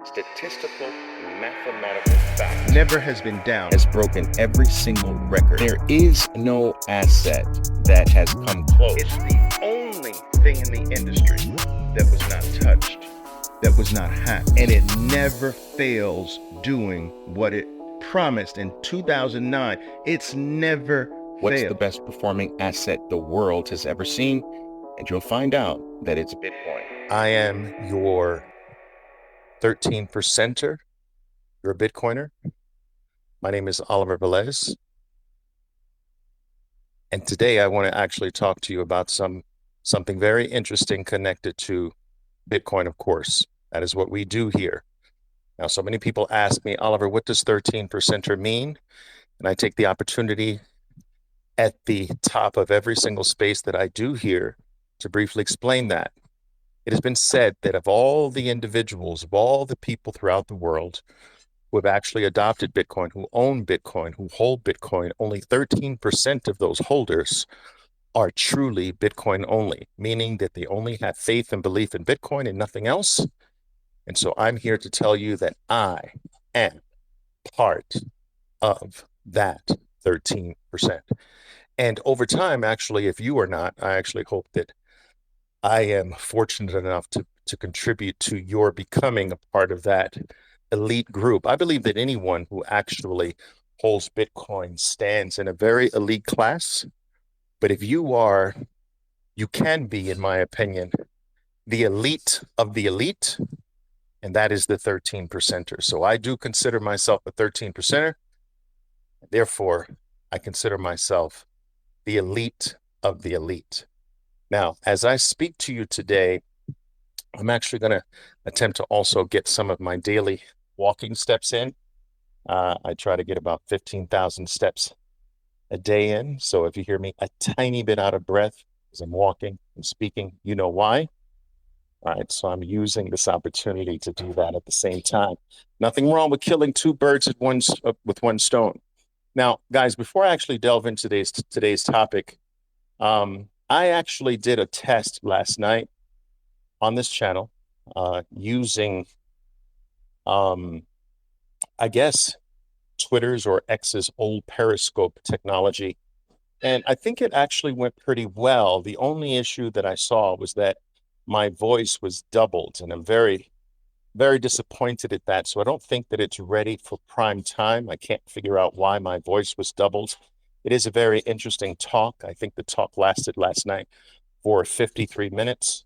statistical, mathematical fact never has been down. has broken every single record. There is no asset that has come close. It's the only thing in the industry that was not touched, that was not hacked, and it never fails doing what it promised in 2009. It's never What's failed. the best performing asset the world has ever seen? And you'll find out that it's Bitcoin. I am your 13%er. You're a Bitcoiner. My name is Oliver Velez. And today I want to actually talk to you about something very interesting connected to Bitcoin, of course. That is what we do here. Now, so many people ask me, Oliver, what does 13%er mean? And I take the opportunity at the top of every single space that I do here to briefly explain that. It has been said that of all the individuals, of all the people throughout the world who have actually adopted Bitcoin, who own Bitcoin, who hold Bitcoin, only 13% of those holders are truly Bitcoin only, meaning that they only have faith and belief in Bitcoin and nothing else. And so I'm here to tell you that I am part of that 13%. And over time, actually, if you are not, I actually hope that I am fortunate enough to contribute to your becoming a part of that elite group. I believe that anyone who actually holds Bitcoin stands in a very elite class. But if you are, you can be, in my opinion, the elite of the elite, and that is the 13%er. So I do consider myself a 13%er. Therefore, I consider myself the elite of the elite. Now, as I speak to you today, I'm actually going to attempt to also get some of my daily walking steps in. I try to get about 15,000 steps a day in. So if you hear me a tiny bit out of breath as I'm walking and speaking, you know why. All right, so I'm using this opportunity to do that at the same time. Nothing wrong with killing two birds with one stone. Now, guys, before I actually delve into today's topic, I actually did a test last night on this channel using, I guess, Twitter's or X's old Periscope technology. And I think it actually went pretty well. The only issue that I saw was that my voice was doubled, and I'm very, very disappointed at that. So I don't think that it's ready for prime time. I can't figure out why my voice was doubled. It is a very interesting talk. I think the talk lasted last night for 53 minutes.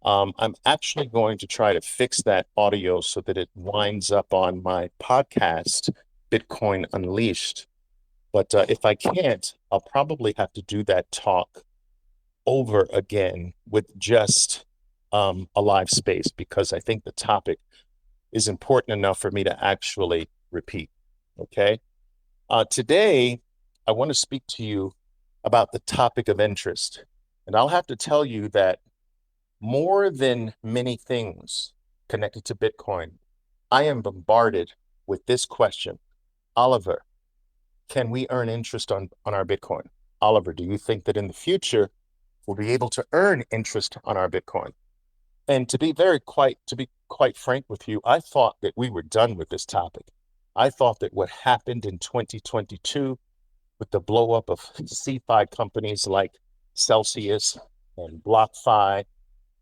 I'm actually going to try to fix that audio so that it winds up on my podcast, Bitcoin Unleashed. But if I can't, I'll probably have to do that talk over again with just a live space, because I think the topic is important enough for me to actually repeat. Okay. Today, I want to speak to you about the topic of interest. And I'll have to tell you that more than many things connected to Bitcoin, I am bombarded with this question. Oliver, can we earn interest on our Bitcoin? Oliver, do you think that in the future we'll be able to earn interest on our Bitcoin? And to be quite frank with you, I thought that we were done with this topic. I thought that what happened in 2022 with the blow up of CeFi companies like Celsius and BlockFi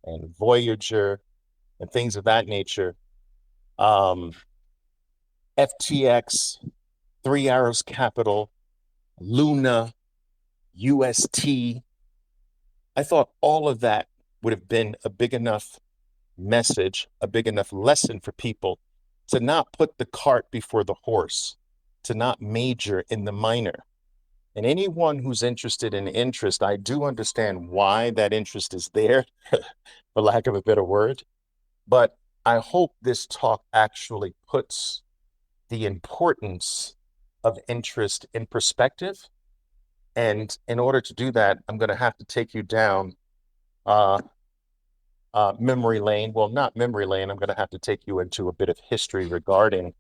and Voyager and things of that nature, FTX, Three Arrows Capital, Luna, UST. I thought all of that would have been a big enough message, a big enough lesson for people to not put the cart before the horse, to not major in the minor. And anyone who's interested in interest, I do understand why that interest is there, for lack of a better word. But I hope this talk actually puts the importance of interest in perspective. And in order to do that, I'm going to have to take you down memory lane. Well, not memory lane. I'm going to have to take you into a bit of history regarding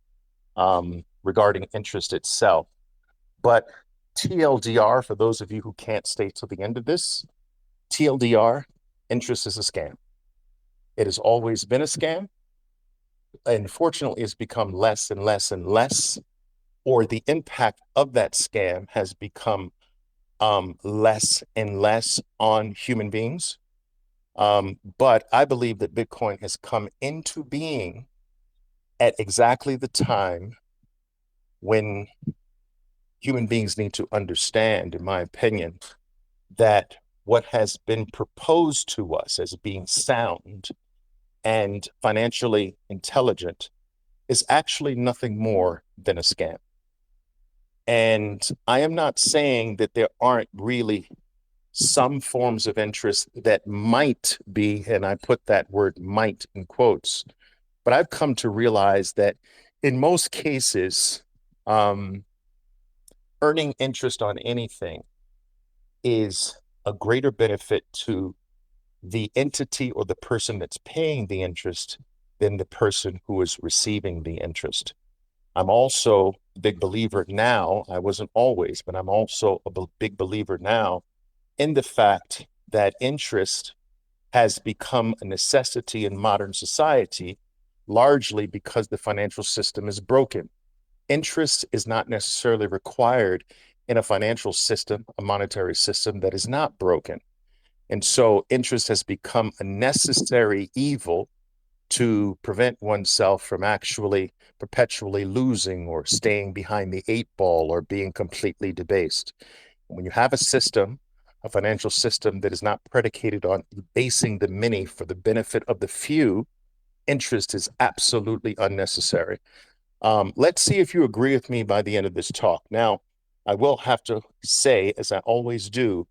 interest itself. But TLDR, for those of you who can't stay till the end of this, TLDR, interest is a scam. It has always been a scam. unfortunately, it's become less and less and less, or the impact of that scam has become less and less on human beings. But I believe that Bitcoin has come into being at exactly the time when human beings need to understand, in my opinion, that what has been proposed to us as being sound and financially intelligent is actually nothing more than a scam. And I am not saying that there aren't really some forms of interest that might be, and I put that word might in quotes, but I've come to realize that in most cases, earning interest on anything is a greater benefit to the entity or the person that's paying the interest than the person who is receiving the interest. I'm also a big believer now, I wasn't always, but I'm also a big believer now in the fact that interest has become a necessity in modern society, largely because the financial system is broken. Interest is not necessarily required in a financial system, a monetary system that is not broken. And so interest has become a necessary evil to prevent oneself from actually perpetually losing or staying behind the eight ball or being completely debased. When you have a system, a financial system that is not predicated on basing the many for the benefit of the few, interest is absolutely unnecessary. Let's see if you agree with me by the end of this talk. Now, I will have to say, as I always do,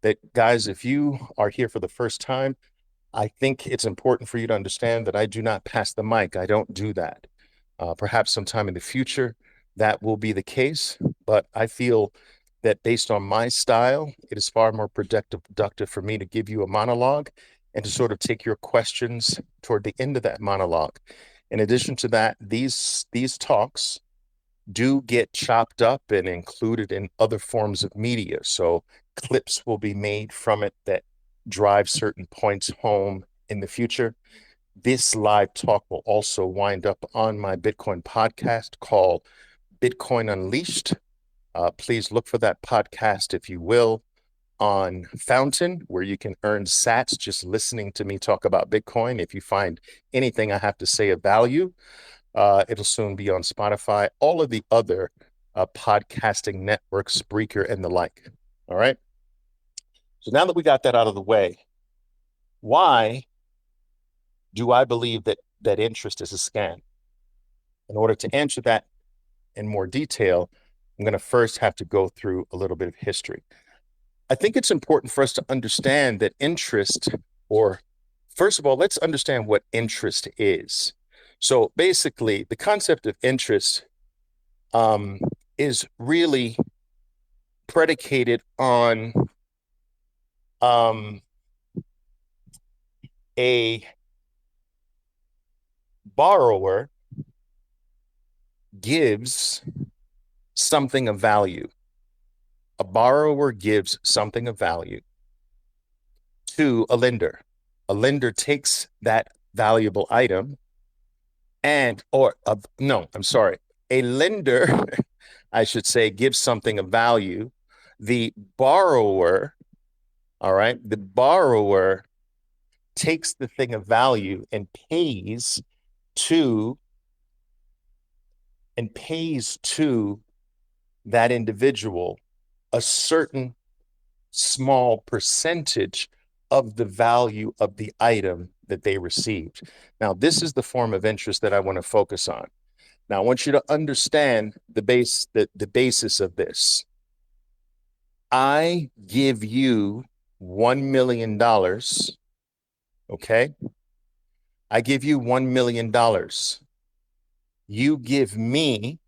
that guys, if you are here for the first time, I think it's important for you to understand that I do not pass the mic. I don't do that. Perhaps sometime in the future, that will be the case, but I feel that based on my style, it is far more productive for me to give you a monologue and to sort of take your questions toward the end of that monologue. In addition to that, these talks do get chopped up and included in other forms of media. So clips will be made from it that drive certain points home in the future. This live talk will also wind up on my Bitcoin podcast called Bitcoin Unleashed. Please look for that podcast, if you will, on Fountain, where you can earn sats just listening to me talk about Bitcoin. If you find anything I have to say of value, it'll soon be on Spotify, all of the other podcasting networks, Spreaker, and the like. All right. So now that we got that out of the way, why do I believe that interest is a scam? In order to answer that in more detail, I'm going to first have to go through a little bit of history. I think it's important for us to understand that interest, or first of all, let's understand what interest is. So basically, the concept of interest is really predicated on a borrower gives something of value. A borrower gives something of value to a lender. A lender takes that valuable item a lender, I should say, gives something of value. The borrower, all right, the borrower takes the thing of value and pays to that individual a certain small percentage of the value of the item that they received. Now, this is the form of interest that I want to focus on. Now, I want you to understand the basis of this. I give you $1 million, okay? I give you $1 million. You give me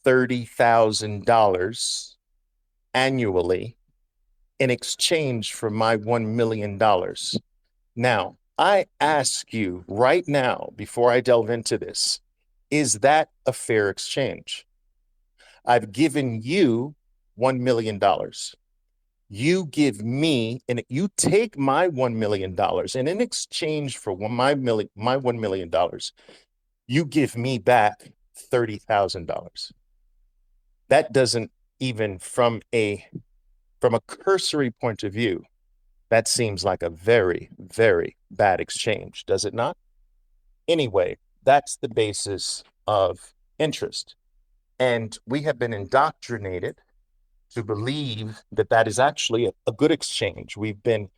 $30,000 annually in exchange for my $1 million. Now, I ask you right now, before I delve into this, is that a fair exchange? I've given you $1 million. You give me, and you take my $1 million, and in exchange for my $1 million, you give me back $30,000. That doesn't even from a cursory point of view, that seems like a very, very bad exchange, does it not? Anyway, that's the basis of interest. And we have been indoctrinated to believe that that is actually a good exchange. We've been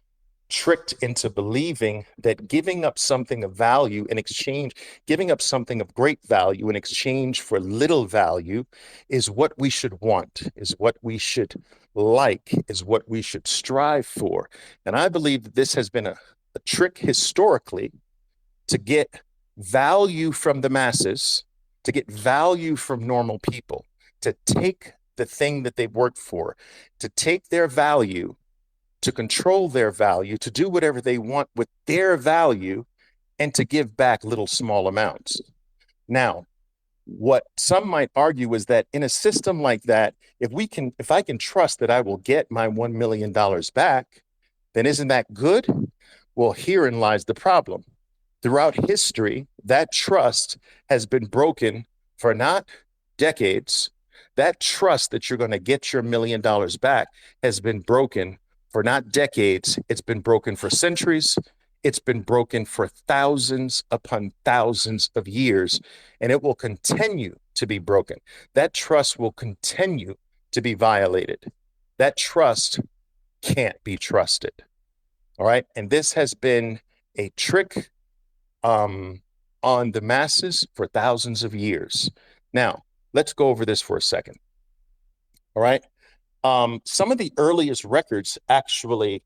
tricked into believing that giving up something of value in exchange, giving up something of great value in exchange for little value is what we should want, is what we should like, is what we should strive for. And I believe that this has been a trick historically to get value from the masses, to get value from normal people, to take the thing that they've worked for, to take their value, to control their value, to do whatever they want with their value, and to give back little small amounts. Now, what some might argue is that in a system like that, if I can trust that I will get my $1 million back, then isn't that good? Well, herein lies the problem. Throughout history, that trust has been broken for not decades. That trust that you're going to get your $1 million back has been broken for not decades. It's been broken for centuries. It's been broken for thousands upon thousands of years, and it will continue to be broken. That trust will continue to be violated. That trust can't be trusted. All right. And this has been a trick on the masses for thousands of years. Now, let's go over this for a second. All right. Some of the earliest records actually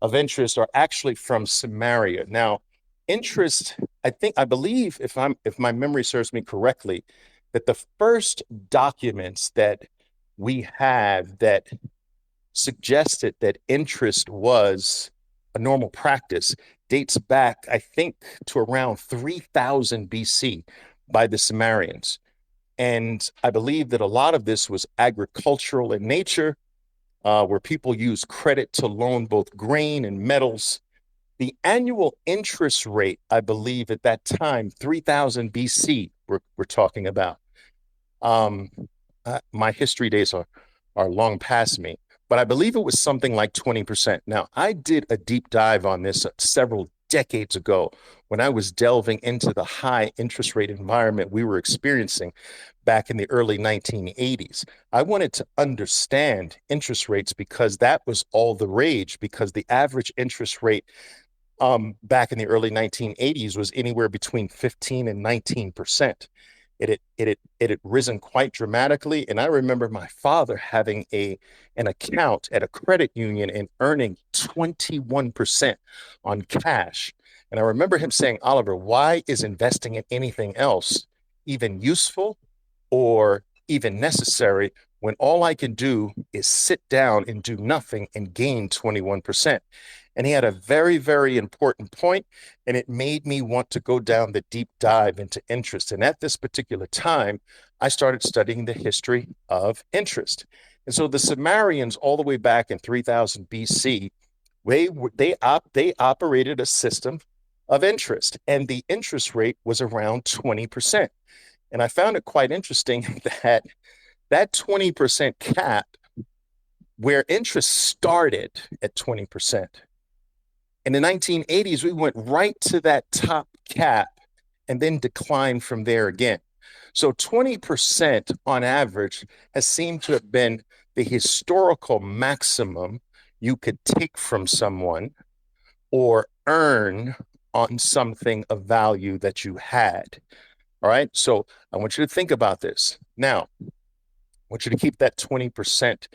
of interest are actually from Samaria. Now, interest, I believe, if my memory serves me correctly, that the first documents that we have that suggested that interest was a normal practice dates back, I think, to around 3000 BC by the Sumerians. And I believe that a lot of this was agricultural in nature, where people use credit to loan both grain and metals. The annual interest rate, I believe, at that time, 3000 BC, we're talking about. My history days are long past me, but I believe it was something like 20%. Now, I did a deep dive on this several decades ago when I was delving into the high interest rate environment we were experiencing back in the early 1980s. I wanted to understand interest rates because that was all the rage, because the average interest rate back in the early 1980s was anywhere between 15 and 19%. It had risen quite dramatically. And I remember my father having an account at a credit union and earning 21% on cash. And I remember him saying, Oliver, why is investing in anything else even useful or even necessary when all I can do is sit down and do nothing and gain 21%? And he had a very, very important point, and it made me want to go down the deep dive into interest. And at this particular time, I started studying the history of interest. And so the Sumerians, all the way back in 3000 BC, they operated a system of interest, and the interest rate was around 20%. And I found it quite interesting that 20% cap, where interest started at 20%. In the 1980s, we went right to that top cap and then declined from there again. So 20% on average has seemed to have been the historical maximum you could take from someone or earn on something of value that you had. All right. So I want you to think about this. Now, I want you to keep that 20%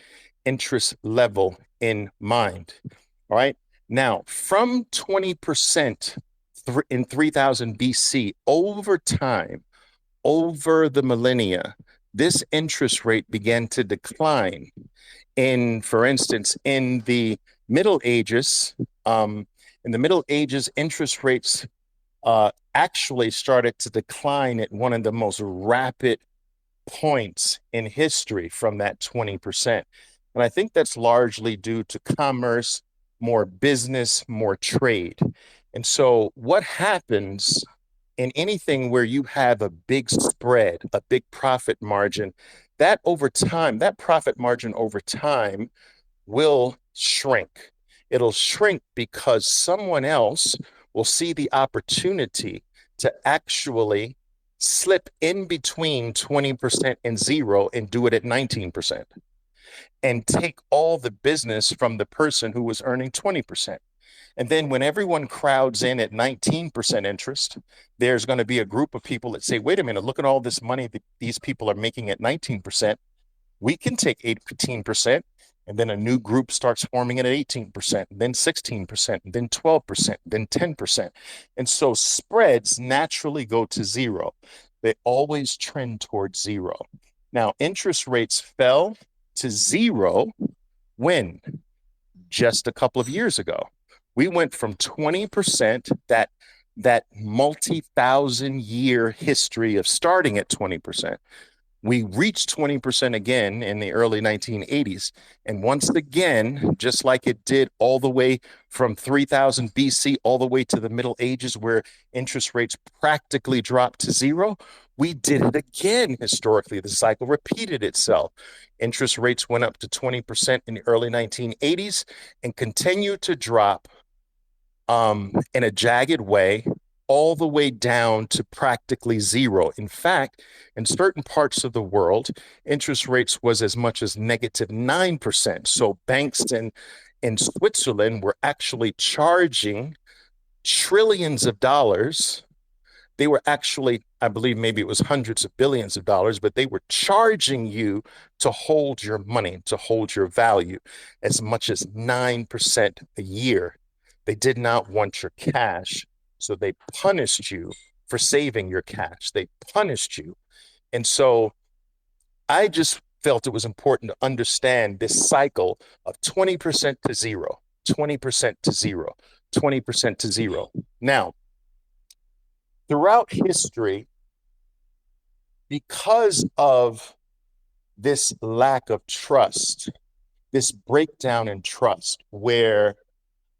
interest level in mind. All right. Now, from 20% in 3000 BC, over time, over the millennia, this interest rate began to decline. For instance, in the Middle Ages, interest rates actually started to decline at one of the most rapid points in history from that 20%. And I think that's largely due to commerce, more business, more trade. And so what happens in anything where you have a big spread, a big profit margin, that over time, that profit margin over time will shrink. It'll shrink because someone else will see the opportunity to actually slip in between 20% and zero and do it at 19% and take all the business from the person who was earning 20%. And then when everyone crowds in at 19% interest, there's going to be a group of people that say, wait a minute, look at all this money that these people are making at 19%. We can take 18%. And then a new group starts forming it at 18%, then 16%, then 12%, then 10%. And so spreads naturally go to zero. They always trend towards zero. Now, interest rates fell to zero when? Just a couple of years ago. We went from 20%, that multi-thousand year history of starting at 20%. We reached 20% again in the early 1980s. And once again, just like it did all the way from 3000 BC all the way to the Middle Ages, where interest rates practically dropped to zero, we did it again historically. The cycle repeated itself. Interest rates went up to 20% in the early 1980s and continued to drop in a jagged way all the way down to practically zero. In fact, in certain parts of the world, interest rates was as much as negative 9%. So banks in Switzerland were actually charging trillions of dollars. They were actually, I believe maybe it was hundreds of billions of dollars, but they were charging you to hold your money, to hold your value as much as 9% a year. They did not want your cash. So they punished you for saving your cash. They punished you. And so I just felt it was important to understand this cycle of 20% to zero, 20% to zero, 20% to zero. Now, throughout history, because of this lack of trust, this breakdown in trust, where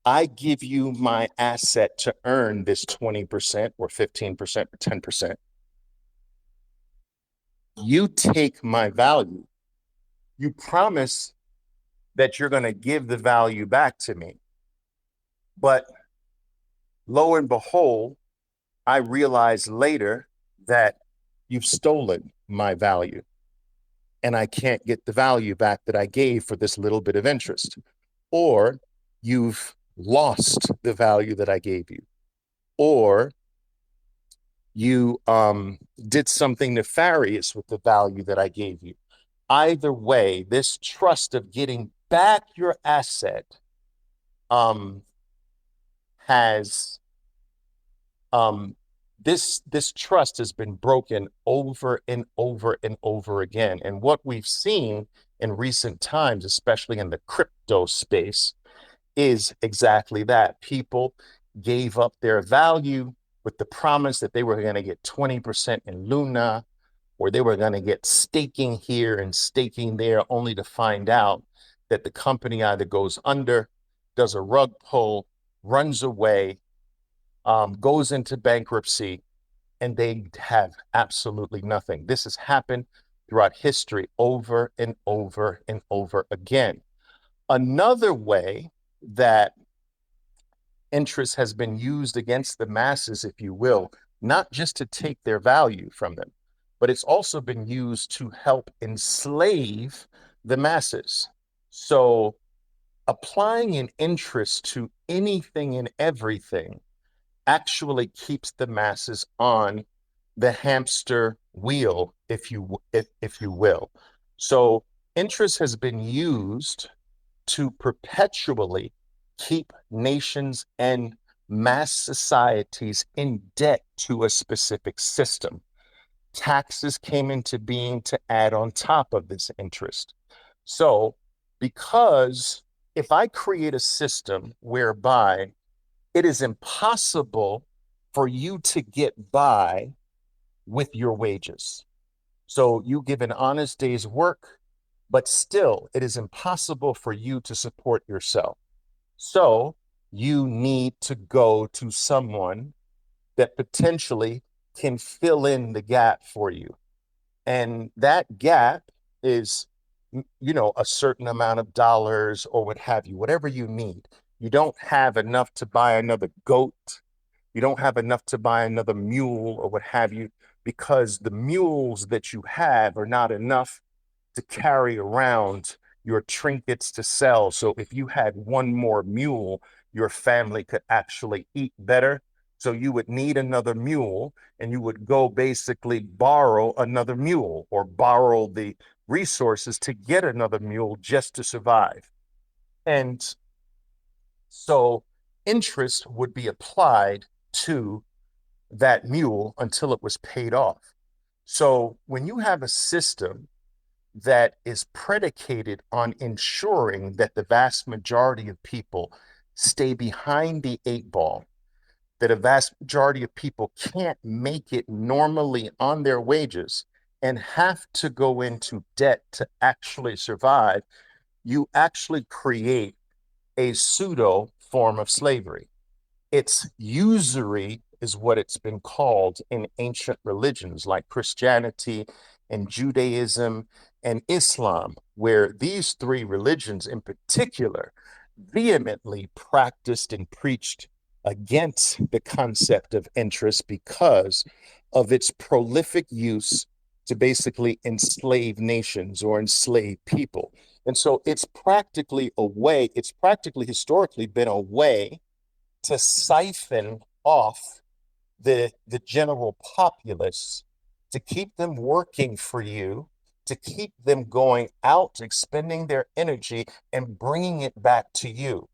I give you my asset to earn this 20% or 15% or 10%. You take my value. You promise that you're going to give the value back to me. But lo and behold, I realize later that you've stolen my value and I can't get the value back that I gave for this little bit of interest. Or you've lost the value that I gave you, or you did something nefarious with the value that I gave you. Either way, this trust of getting back your asset has this trust has been broken over and over and over again. And what we've seen in recent times, especially in the crypto space, is exactly that. People gave up their value with the promise that they were going to get 20% in Luna, or they were going to get staking here and staking there, only to find out that the company either goes under, does a rug pull, runs away, goes into bankruptcy, and they have absolutely nothing. This has happened throughout history over and over and over again. Another way that interest has been used against the masses, if you will, not just to take their value from them, but it's also been used to help enslave the masses. So applying an interest to anything and everything actually keeps the masses on the hamster wheel, if you will. So interest has been used to perpetually keep nations and mass societies in debt to a specific system. Taxes came into being to add on top of this interest. So, because if I create a system whereby it is impossible for you to get by with your wages, so you give an honest day's work, but still it is impossible for you to support yourself. So you need to go to someone that potentially can fill in the gap for you. And that gap is, a certain amount of dollars or what have you, whatever you need. You don't have enough to buy another goat. You don't have enough to buy another mule or what have you, because the mules that you have are not enough to carry around your trinkets to sell. So if you had one more mule, your family could actually eat better. So you would need another mule, and you would go basically borrow another mule or borrow the resources to get another mule just to survive. And so interest would be applied to that mule until it was paid off. So when you have a system that is predicated on ensuring that the vast majority of people stay behind the eight ball, that a vast majority of people can't make it normally on their wages and have to go into debt to actually survive, you actually create a pseudo form of slavery. It's usury, is what it's been called in ancient religions like Christianity and Judaism and Islam, where these three religions in particular vehemently practiced and preached against the concept of interest because of its prolific use to basically enslave nations or enslave people. And so it's practically historically been a way to siphon off the general populace, to keep them working for you, to keep them going out, expending their energy and bringing it back to you.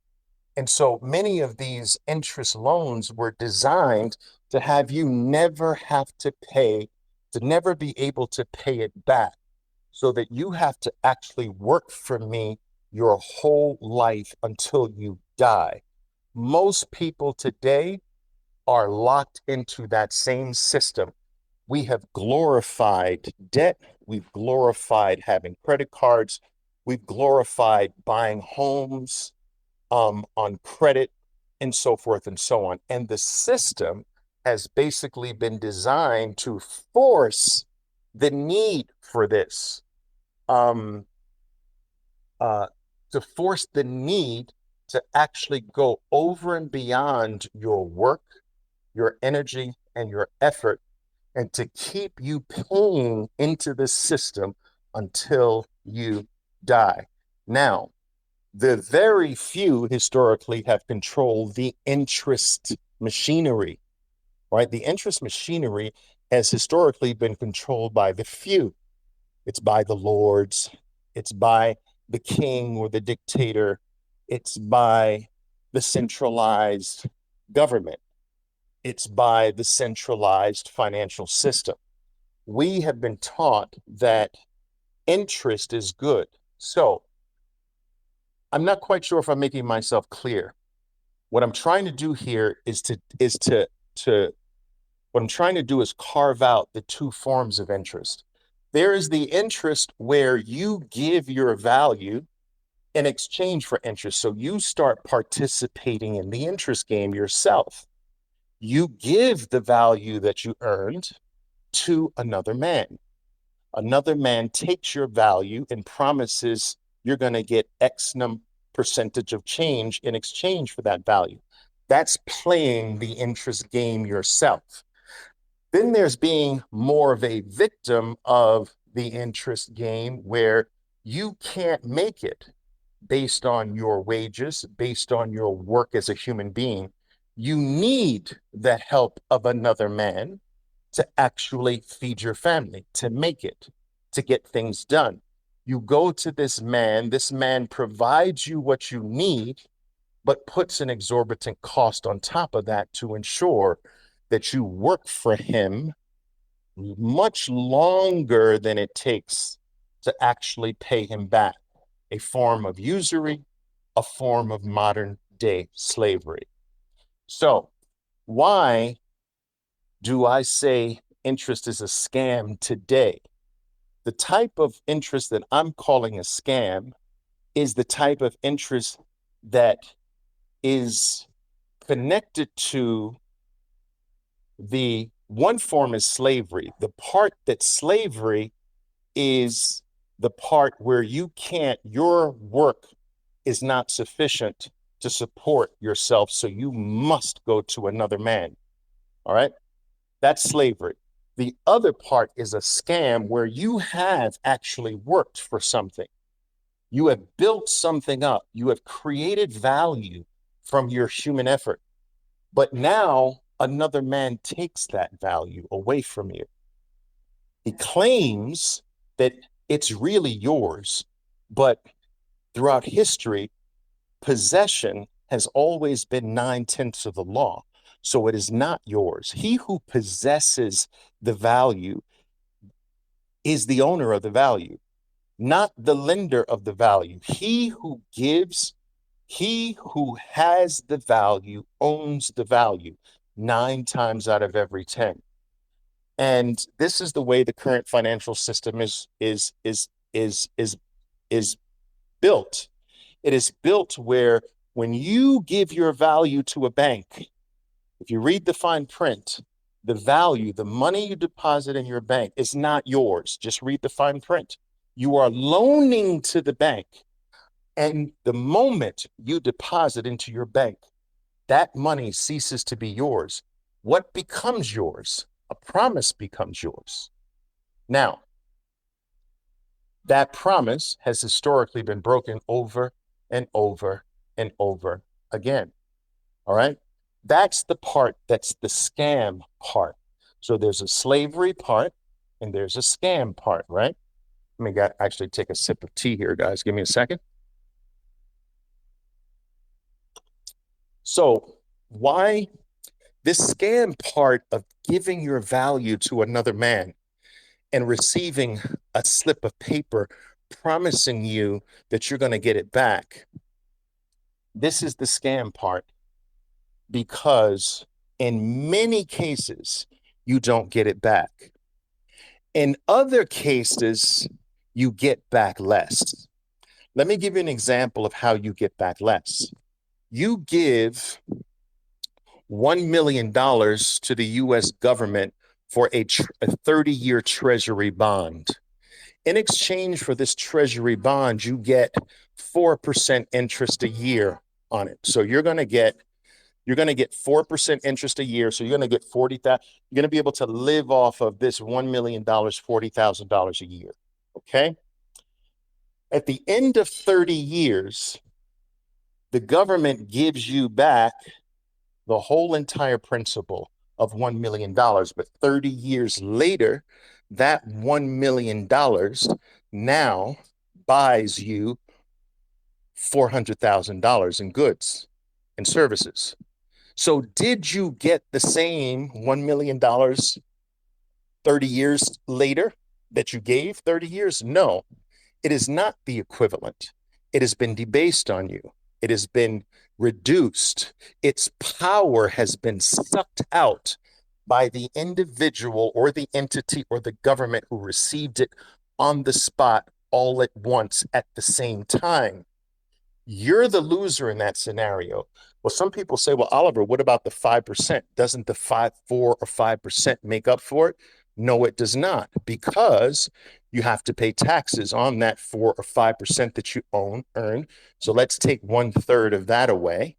And so many of these interest loans were designed to have you never have to pay, to never be able to pay it back, so that you have to actually work for me your whole life until you die. Most people today are locked into that same system. We have glorified debt. We've glorified having credit cards. We've glorified buying homes on credit and so forth and so on. And the system has basically been designed to force the need for this, um, uh, to force the need to actually go over and beyond your work, your energy, and your effort, and to keep you paying into the system until you die. Now, the very few historically have controlled the interest machinery, right? The interest machinery has historically been controlled by the few. It's by the lords, it's by the king or the dictator, it's by the centralized government, it's by the centralized financial system. We have been taught that interest is good. So I'm not quite sure if I'm making myself clear. What I'm trying to do here to what I'm trying to do is carve out the two forms of interest. There is the interest where you give your value in exchange for interest. So you start participating in the interest game yourself. You give the value that you earned to another man. Another man takes your value and promises you're going to get X percentage of change in exchange for that value. That's playing the interest game yourself. Then there's being more of a victim of the interest game where you can't make it based on your wages, based on your work as a human being. You need the help of another man to actually feed your family, to make it, to get things done. You go to this man provides you what you need, but puts an exorbitant cost on top of that to ensure that you work for him much longer than it takes to actually pay him back. A form of usury, a form of modern day slavery. So, why do I say interest is a scam today? The type of interest that I'm calling a scam is the type of interest that is connected to the One form is slavery. The part that slavery is the part where your work is not sufficient to support yourself, so you must go to another man. All right? That's slavery. The other part is a scam where you have actually worked for something. You have built something up. You have created value from your human effort. But now another man takes that value away from you. He claims that it's really yours, but throughout history, possession has always been 9/10 of the law. So it is not yours. He who possesses the value is the owner of the value, not the lender of the value. He who has the value owns the value 9 times out of every 10. And this is the way the current financial system is built. It is built where when you give your value to a bank, if you read the fine print, the value, the money you deposit in your bank is not yours. Just read the fine print. You are loaning to the bank. And the moment you deposit into your bank, that money ceases to be yours. What becomes yours? A promise becomes yours. Now, that promise has historically been broken over and over and over again. All right? That's the part that's the scam part. So there's a slavery part and there's a scam part, right? Let me actually take a sip of tea here, guys. Give me a second. So why this scam part of giving your value to another man and receiving a slip of paper promising you that you're going to get it back? This is the scam part, because in many cases, you don't get it back. In other cases, you get back less. Let me give you an example of how you get back less. You give $1 million to the US government for a 30-year treasury bond. In exchange for this treasury bond, you get 4% interest a year on it. So you're going to get 4% interest a year. So you're going to get 40,000. You're going to be able to live off of this $1 million, $40,000 a year. Okay. At the end of 30 years, the government gives you back the whole entire principal of $1 million. But 30 years later, that $1 million now buys you $400,000 in goods and services. So did you get the same $1 million 30 years later that you gave 30 years? No, it is not the equivalent. It has been debased on you. It has been reduced. Its power has been sucked out by the individual or the entity or the government who received it on the spot all at once at the same time. You're the loser in that scenario. Well, some people say, well, Oliver, what about the 5%? Doesn't the 4 or 5% make up for it? No, it does not, because you have to pay taxes on that 4 or 5% that you earn. So let's take 1/3 of that away.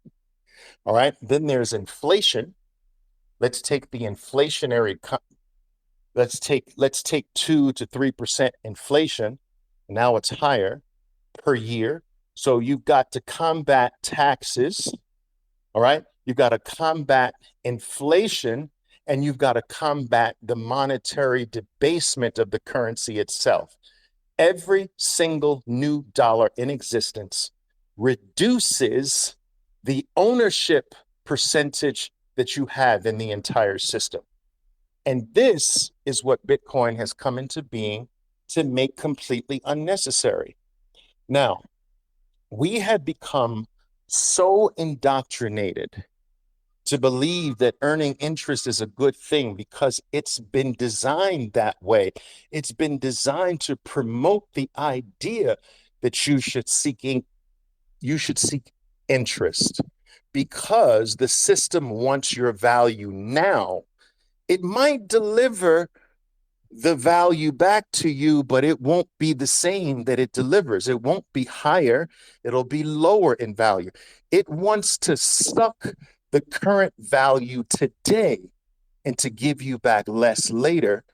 All right. Then there's inflation. Let's take the inflationary. Let's take 2 to 3% inflation. Now it's higher per year. So you've got to combat taxes. All right. You've got to combat inflation, and you've got to combat the monetary debasement of the currency itself. Every single new dollar in existence reduces the ownership percentage that you have in the entire system. And this is what Bitcoin has come into being to make completely unnecessary. Now, we have become so indoctrinated to believe that earning interest is a good thing because it's been designed that way. It's been designed to promote the idea that you should seek interest, because the system wants your value now It might deliver the value back to you, but it won't be the same that it delivers. It won't be higher. It'll be lower in value. It wants to suck the current value today and to give you back less later.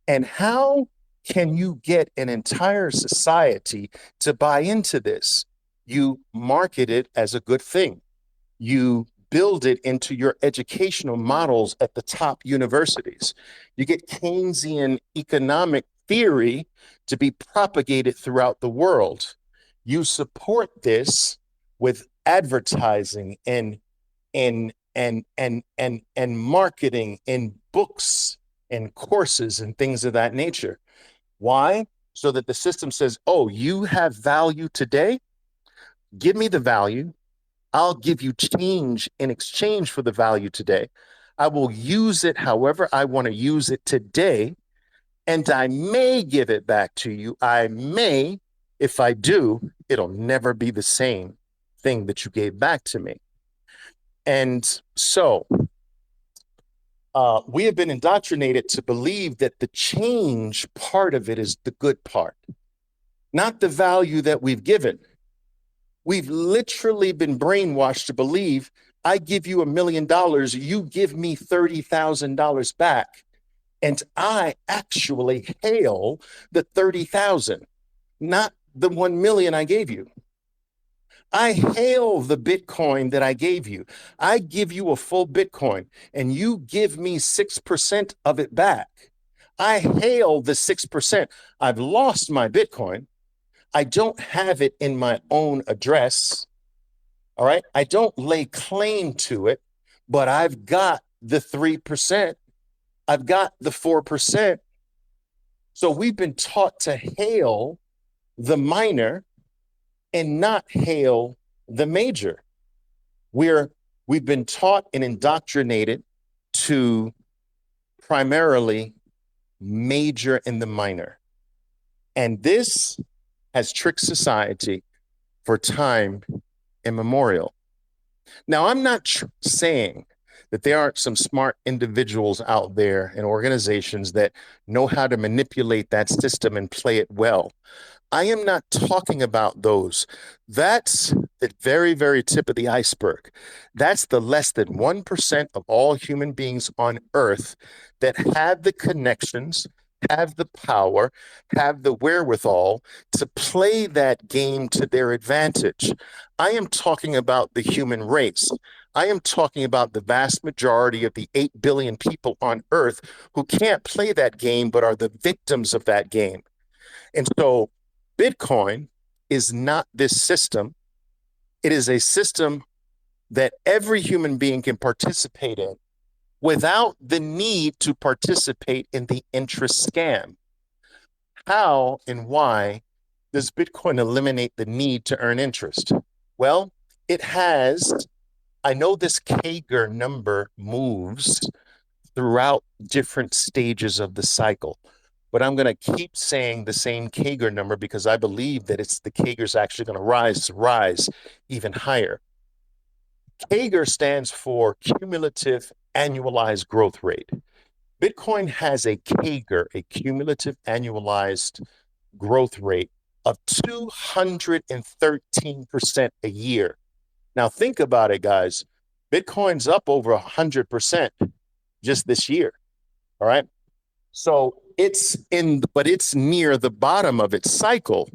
And how can you get an entire society to buy into this? You market it as a good thing. You build it into your educational models at the top universities. You get Keynesian economic theory to be propagated throughout the world. You support this with advertising and marketing and books and courses and things of that nature. Why? So that the system says, oh, you have value today. Give me the value. I'll give you change in exchange for the value today. I will use it however I want to use it today. And I may give it back to you. I may, if I do, it'll never be the same thing that you gave back to me. And so we have been indoctrinated to believe that the change part of it is the good part, not the value that we've given. We've literally been brainwashed to believe I give you $1 million, you give me $30,000 back. And I actually hail the 30,000, not the 1 million I gave you. I hail the Bitcoin that I gave you. I give you a full Bitcoin and you give me 6% of it back. I hail the 6%. I've lost my Bitcoin. I don't have it in my own address. All right. I don't lay claim to it, but I've got the 3%. I've got the 4%. So we've been taught to hail the minor and not hail the major. We've been taught and indoctrinated to primarily major in the minor. And this has tricked society for time immemorial. Now, I'm not saying that there aren't some smart individuals out there and organizations that know how to manipulate that system and play it well. I am not talking about those. That's the very, very tip of the iceberg. That's the less than 1% of all human beings on Earth that have the connections, have the power, have the wherewithal to play that game to their advantage. I am talking about the human race. I am talking about the vast majority of the 8 billion people on Earth who can't play that game but are the victims of that game. And so Bitcoin is not this system. It is a system that every human being can participate in without the need to participate in the interest scam. How and why does Bitcoin eliminate the need to earn interest? Well, it has, I know this CAGR number moves throughout different stages of the cycle, but I'm going to keep saying the same CAGR number because I believe that it's the CAGR is actually going to rise even higher. CAGR stands for cumulative annualized growth rate. Bitcoin has a CAGR, a cumulative annualized growth rate of 213% a year. Now think about it, guys. Bitcoin's up over 100% just this year. All right. So but it's near the bottom of its cycle.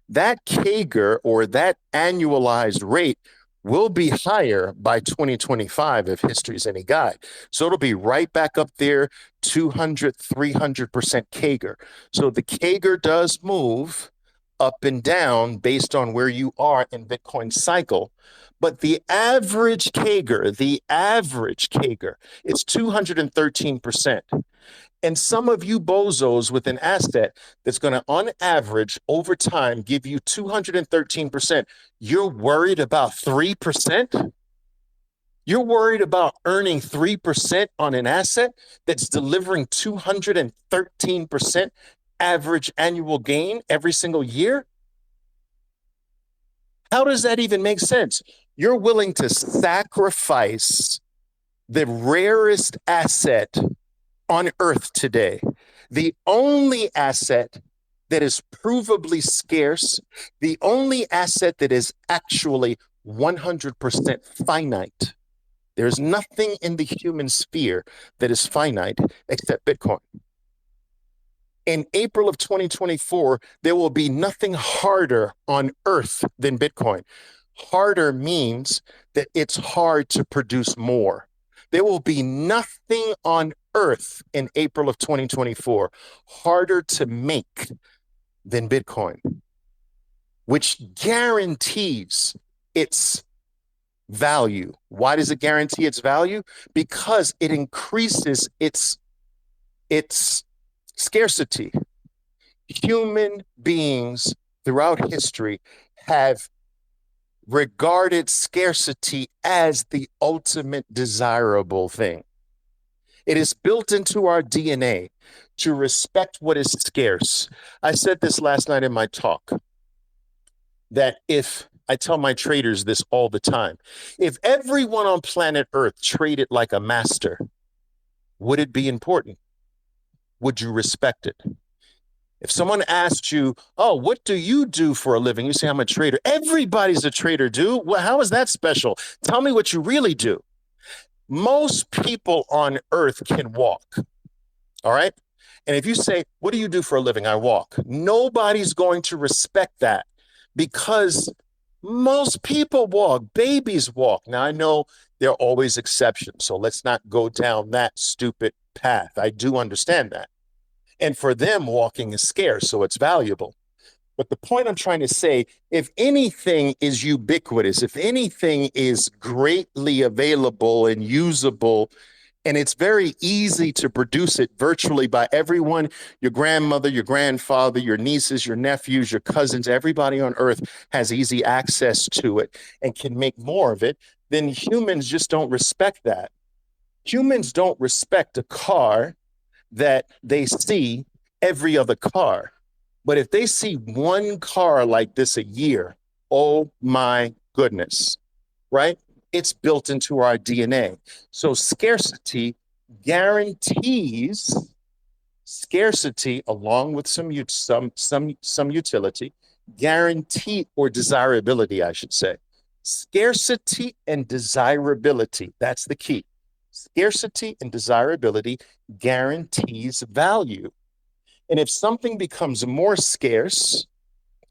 That CAGR or that annualized rate will be higher by 2025 if history is any guide. So it'll be right back up there, 200, 300% CAGR. So the CAGR does move up and down based on where you are in Bitcoin cycle. But the average CAGR is 213%. And some of you bozos with an asset that's going to, on average, over time, give you 213%, you're worried about 3%? You're worried about earning 3% on an asset that's delivering 213% average annual gain every single year? How does that even make sense? You're willing to sacrifice the rarest asset on Earth today, the only asset that is provably scarce, the only asset that is actually 100% finite. There's nothing in the human sphere that is finite except Bitcoin. In April of 2024, there will be nothing harder on Earth than Bitcoin. Harder means that it's hard to produce more. There will be nothing on Earth in April of 2024 harder to make than Bitcoin, which guarantees its value. Why does it guarantee its value? Because it increases its scarcity. Human beings throughout history have regarded scarcity as the ultimate desirable thing. It is built into our DNA to respect what is scarce. I said this last night in my talk, that if I tell my traders this all the time, if everyone on planet Earth traded like a master, would it be important? Would you respect it? If someone asked you, oh, what do you do for a living? You say, I'm a trader. Everybody's a trader, dude. Well, how is that special? Tell me what you really do. Most people on Earth can walk. All right. And if you say, what do you do for a living? I walk. Nobody's going to respect that because most people walk. Babies walk. Now, I know there are always exceptions, so let's not go down that stupid path. I do understand that. And for them, walking is scarce, so it's valuable. But the point I'm trying to say, if anything is ubiquitous, if anything is greatly available and usable, and it's very easy to produce it virtually by everyone, your grandmother, your grandfather, your nieces, your nephews, your cousins, everybody on Earth has easy access to it and can make more of it, then humans just don't respect that. Humans don't respect a car that they see every other car. But if they see one car like this a year, oh my goodness, right? It's built into our DNA. So scarcity guarantees scarcity along with some utility, guarantee or desirability, I should say. Scarcity and desirability, that's the key. Scarcity and desirability guarantees value. And if something becomes more scarce,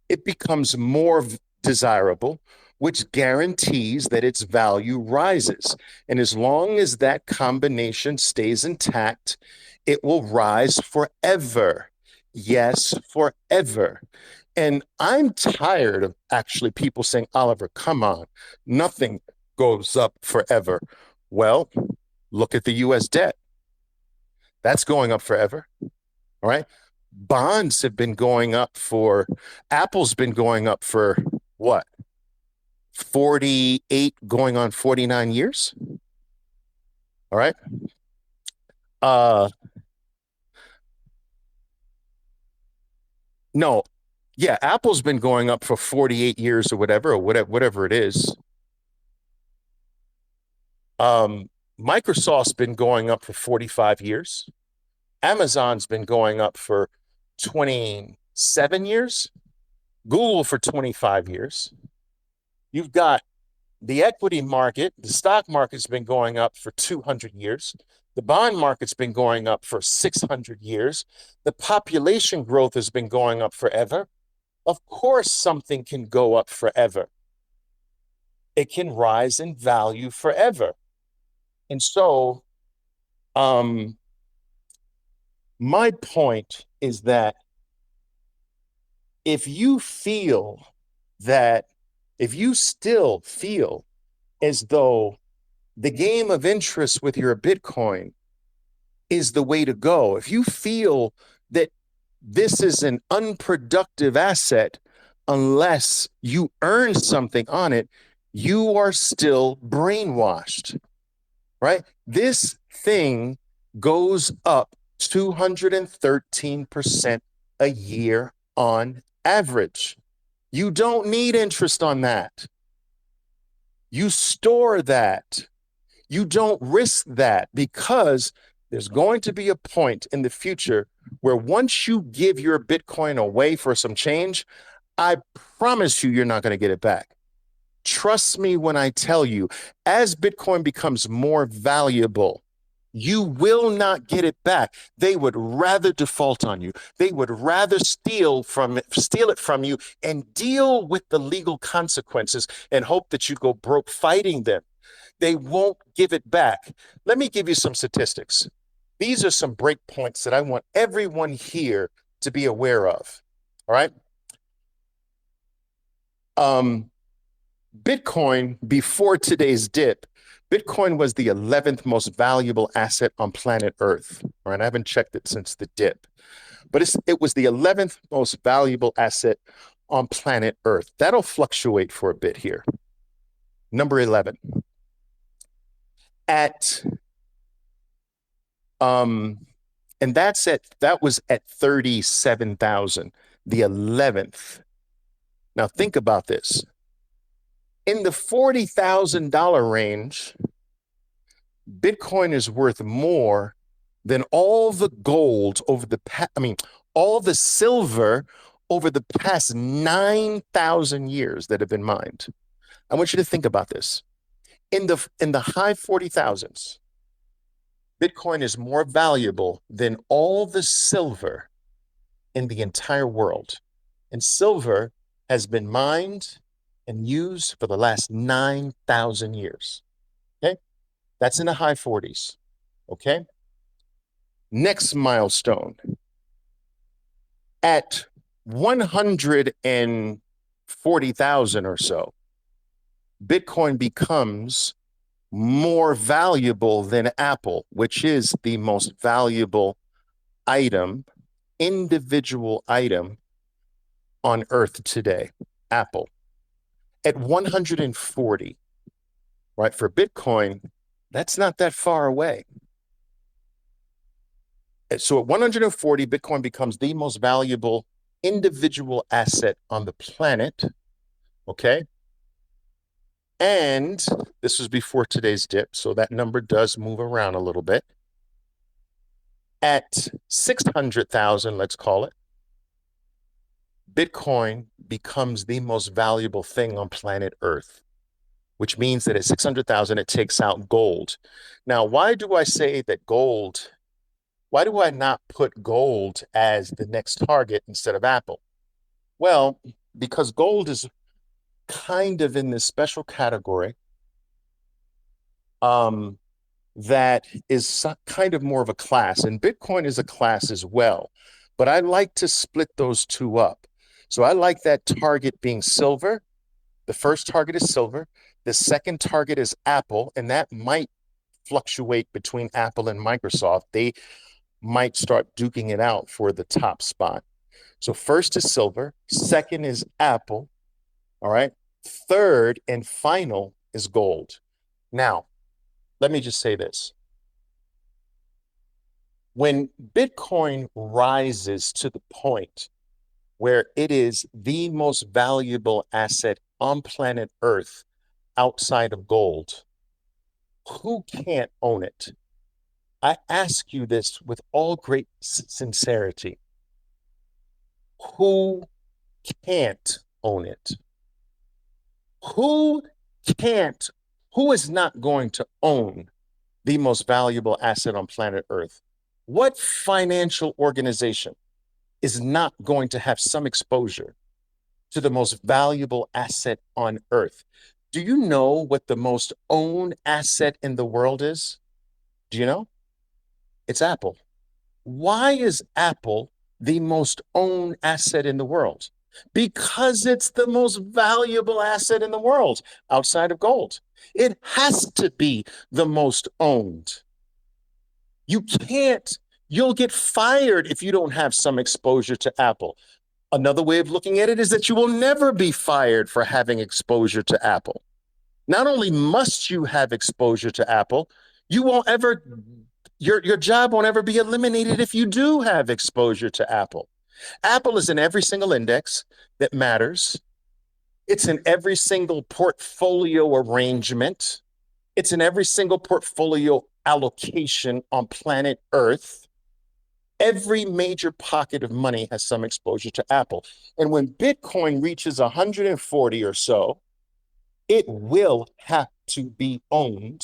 it becomes more desirable, which guarantees that its value rises. And as long as that combination stays intact, it will rise forever. Yes, forever. And I'm tired of actually people saying, Oliver, come on, nothing goes up forever. Well, look at the US debt. That's going up forever. All right. Bonds have been going up Apple's been going up for what? 48 going on 49 years. All right. No. Yeah, Apple's been going up for 48 years or whatever it is. Microsoft's been going up for 45 years. Amazon's been going up for 27 years. Google for 25 years. You've got the equity market, the stock market's been going up for 200 years. The bond market's been going up for 600 years. The population growth has been going up forever. Of course, something can go up forever. It can rise in value forever. And so, my point is that if you still feel as though the game of interest with your Bitcoin is the way to go, if you feel that this is an unproductive asset unless you earn something on it, you are still brainwashed, right? This thing goes up 213% a year on average. You don't need interest on that. You store that. You don't risk that because There's going to be a point in the future where once you give your Bitcoin away for some change, I promise you, you're not going to get it back. Trust me when I tell you, as Bitcoin becomes more valuable, you will not get it back. They would rather default on you. They would rather steal it from you and deal with the legal consequences and hope that you go broke fighting them. They won't give it back. Let me give you some statistics. These are some breakpoints that I want everyone here to be aware of. All right. Bitcoin, before today's dip, Bitcoin was the 11th most valuable asset on planet Earth. All right, I haven't checked it since the dip, but it was the 11th most valuable asset on planet Earth. That'll fluctuate for a bit here. Number 11. And that was at 37,000, the 11th. Now think about this. In the $40,000 range, Bitcoin is worth more than all the gold all the silver over the past 9,000 years that have been mined. I want you to think about this. In the high 40,000s, Bitcoin is more valuable than all the silver in the entire world. And silver has been mined and used for the last 9,000 years. Okay? That's in the high 40s. Okay? Next milestone. At 140,000 or so, Bitcoin becomes more valuable than Apple, which is the most valuable item, individual item on Earth today, Apple. At 140, right, for Bitcoin, that's not that far away. So at 140, Bitcoin becomes the most valuable individual asset on the planet, okay? And this was before today's dip, so that number does move around a little bit. At 600,000, let's call it, Bitcoin becomes the most valuable thing on planet Earth, which means that at 600,000, it takes out gold. Now, why do I say that gold? Why do I not put gold as the next target instead of Apple? Well, because gold is kind of in this special category that is kind of more of a class, and Bitcoin is a class as well. But I like to split those two up. So I like that target being silver. The first target is silver. The second target is Apple, and that might fluctuate between Apple and Microsoft. They might start duking it out for the top spot. So first is silver, second is Apple, all right? Third and final is gold. Now, let me just say this. When Bitcoin rises to the point where it is the most valuable asset on planet Earth outside of gold, who can't own it? I ask you this with all great sincerity. Who can't own it? Who can't, who is not going to own the most valuable asset on planet Earth? What financial organization is not going to have some exposure to the most valuable asset on Earth? Do you know what the most owned asset in the world is? Do you know? It's Apple. Why is Apple the most owned asset in the world? Because it's the most valuable asset in the world outside of gold. It has to be the most owned. You can't, you'll get fired if you don't have some exposure to Apple. Another way of looking at it is that you will never be fired for having exposure to Apple. Not only must you have exposure to Apple, you won't ever, your job won't ever be eliminated if you do have exposure to Apple. Apple is in every single index that matters. It's in every single portfolio arrangement. It's in every single portfolio allocation on planet Earth, every major pocket of money has some exposure to Apple. And when Bitcoin reaches 140 or so, it will have to be owned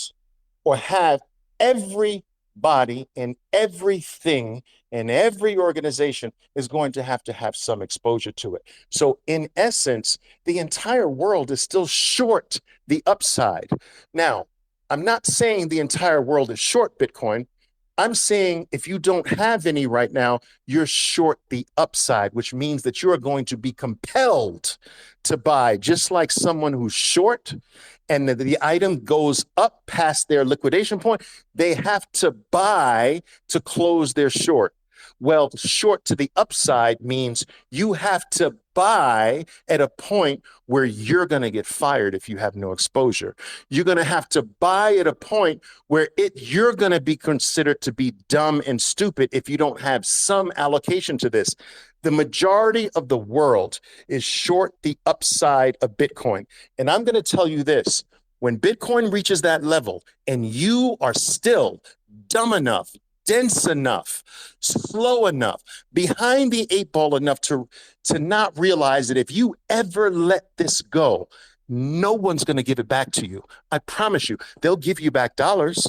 or have everybody and everything and every organization is going to have some exposure to it. So in essence, the entire world is still short the upside. Now, I'm not saying the entire world is short Bitcoin. I'm saying if you don't have any right now, you're short the upside, which means that you are going to be compelled to buy, just like someone who's short and the item goes up past their liquidation point, they have to buy to close their short. Well, short to the upside means you have to buy at a point where you're going to get fired if you have no exposure. You're going to have to buy at a point where you're going to be considered to be dumb and stupid if you don't have some allocation to this. The majority of the world is short the upside of Bitcoin. And I'm going to tell you this, when Bitcoin reaches that level and you are still dumb enough, dense enough, slow enough, behind the eight ball enough to not realize that if you ever let this go, no one's going to give it back to you. I promise you, they'll give you back dollars.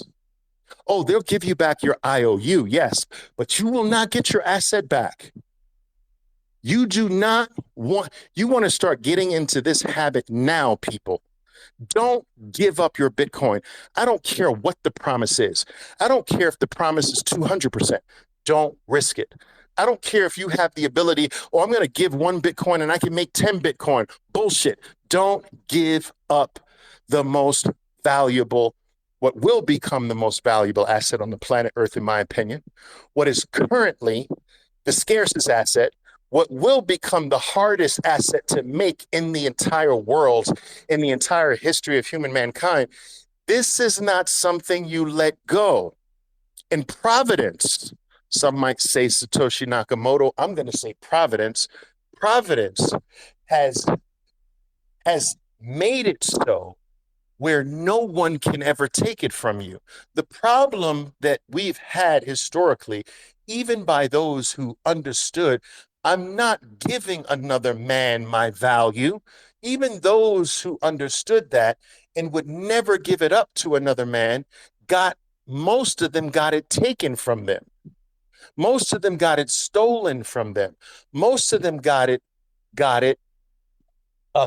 Oh, they'll give you back your IOU, yes, but you will not get your asset back. You want to start getting into this habit now, people. Don't give up your Bitcoin. I don't care what the promise is. I don't care if the promise is 200%. Don't risk it. I don't care if you have the ability, I'm going to give 1 Bitcoin and I can make 10 Bitcoin. Bullshit. Don't give up the most valuable, what will become the most valuable asset on the planet Earth, in my opinion. What is currently the scarcest asset, what will become the hardest asset to make in the entire world, in the entire history of human mankind. This is not something you let go. And Providence, some might say Satoshi Nakamoto, I'm going to say Providence. Providence has made it so where no one can ever take it from you. The problem that we've had historically, even by those who understood, I'm not giving another man my value. Even those who understood that and would never give it up to another man, most of them got it taken from them. Most of them got it stolen from them. Most of them got it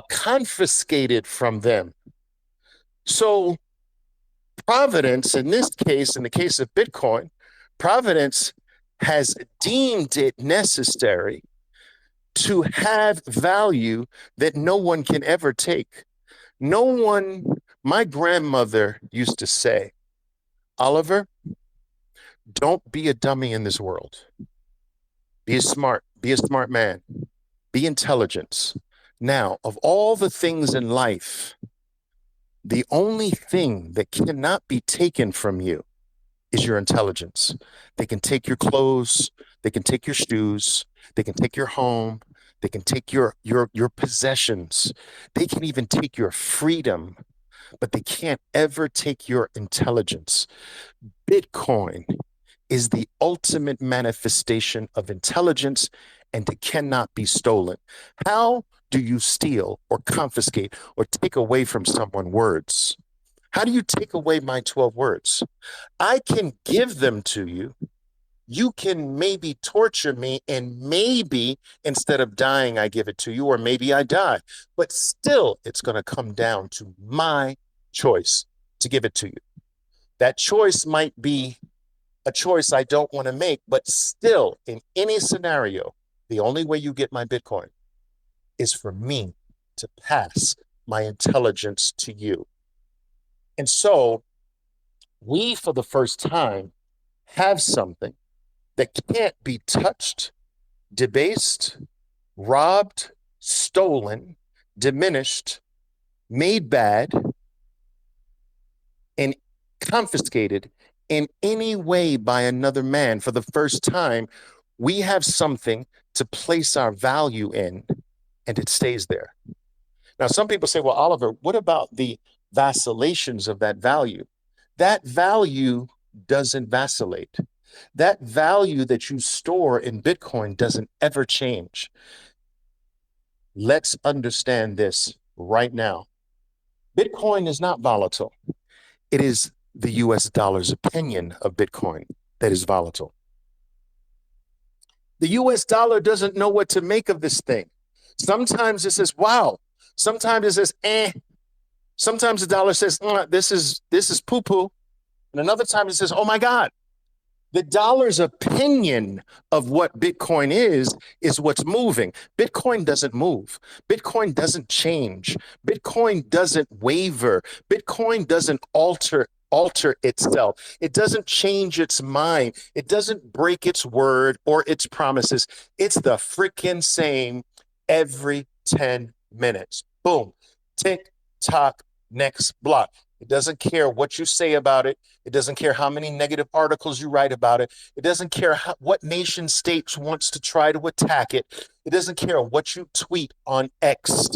confiscated from them. So Providence, in this case, in the case of Bitcoin, Providence has deemed it necessary to have value that no one can ever take. My grandmother used to say, Oliver, don't be a dummy in this world. Be smart man, be intelligent. Now, of all the things in life, the only thing that cannot be taken from you is your intelligence. They can take your clothes, they can take your shoes, they can take your home, they can take your possessions, they can even take your freedom, but they can't ever take your intelligence. Bitcoin is the ultimate manifestation of intelligence, and it cannot be stolen. How do you steal or confiscate or take away from someone words? How do you take away my 12 words? I can give them to you. You can maybe torture me, and maybe instead of dying, I give it to you, or maybe I die. But still, it's going to come down to my choice to give it to you. That choice might be a choice I don't want to make, but still, in any scenario, the only way you get my Bitcoin is for me to pass my intelligence to you. And so we, for the first time, have something that can't be touched, debased, robbed, stolen, diminished, made bad, and confiscated in any way by another man. For the first time, we have something to place our value in, and it stays there. Now, some people say, well, Oliver, what about the vacillations of that value? That value doesn't vacillate. That value that you store in Bitcoin doesn't ever change. Let's understand this right now. Bitcoin is not volatile. It is the US dollar's opinion of Bitcoin that is volatile. The US dollar doesn't know what to make of this thing. Sometimes it says, wow. Sometimes it says, eh. Sometimes the dollar says, this is poo-poo. And another time it says, oh my God. The dollar's opinion of what Bitcoin is what's moving. Bitcoin doesn't move. Bitcoin doesn't change. Bitcoin doesn't waver. Bitcoin doesn't alter itself. It doesn't change its mind. It doesn't break its word or its promises. It's the freaking same every 10 minutes. Boom. Tick, tock, next block. It doesn't care what you say about it. It doesn't care how many negative articles you write about it. It doesn't care what nation state wants to try to attack it. It doesn't care what you tweet on X.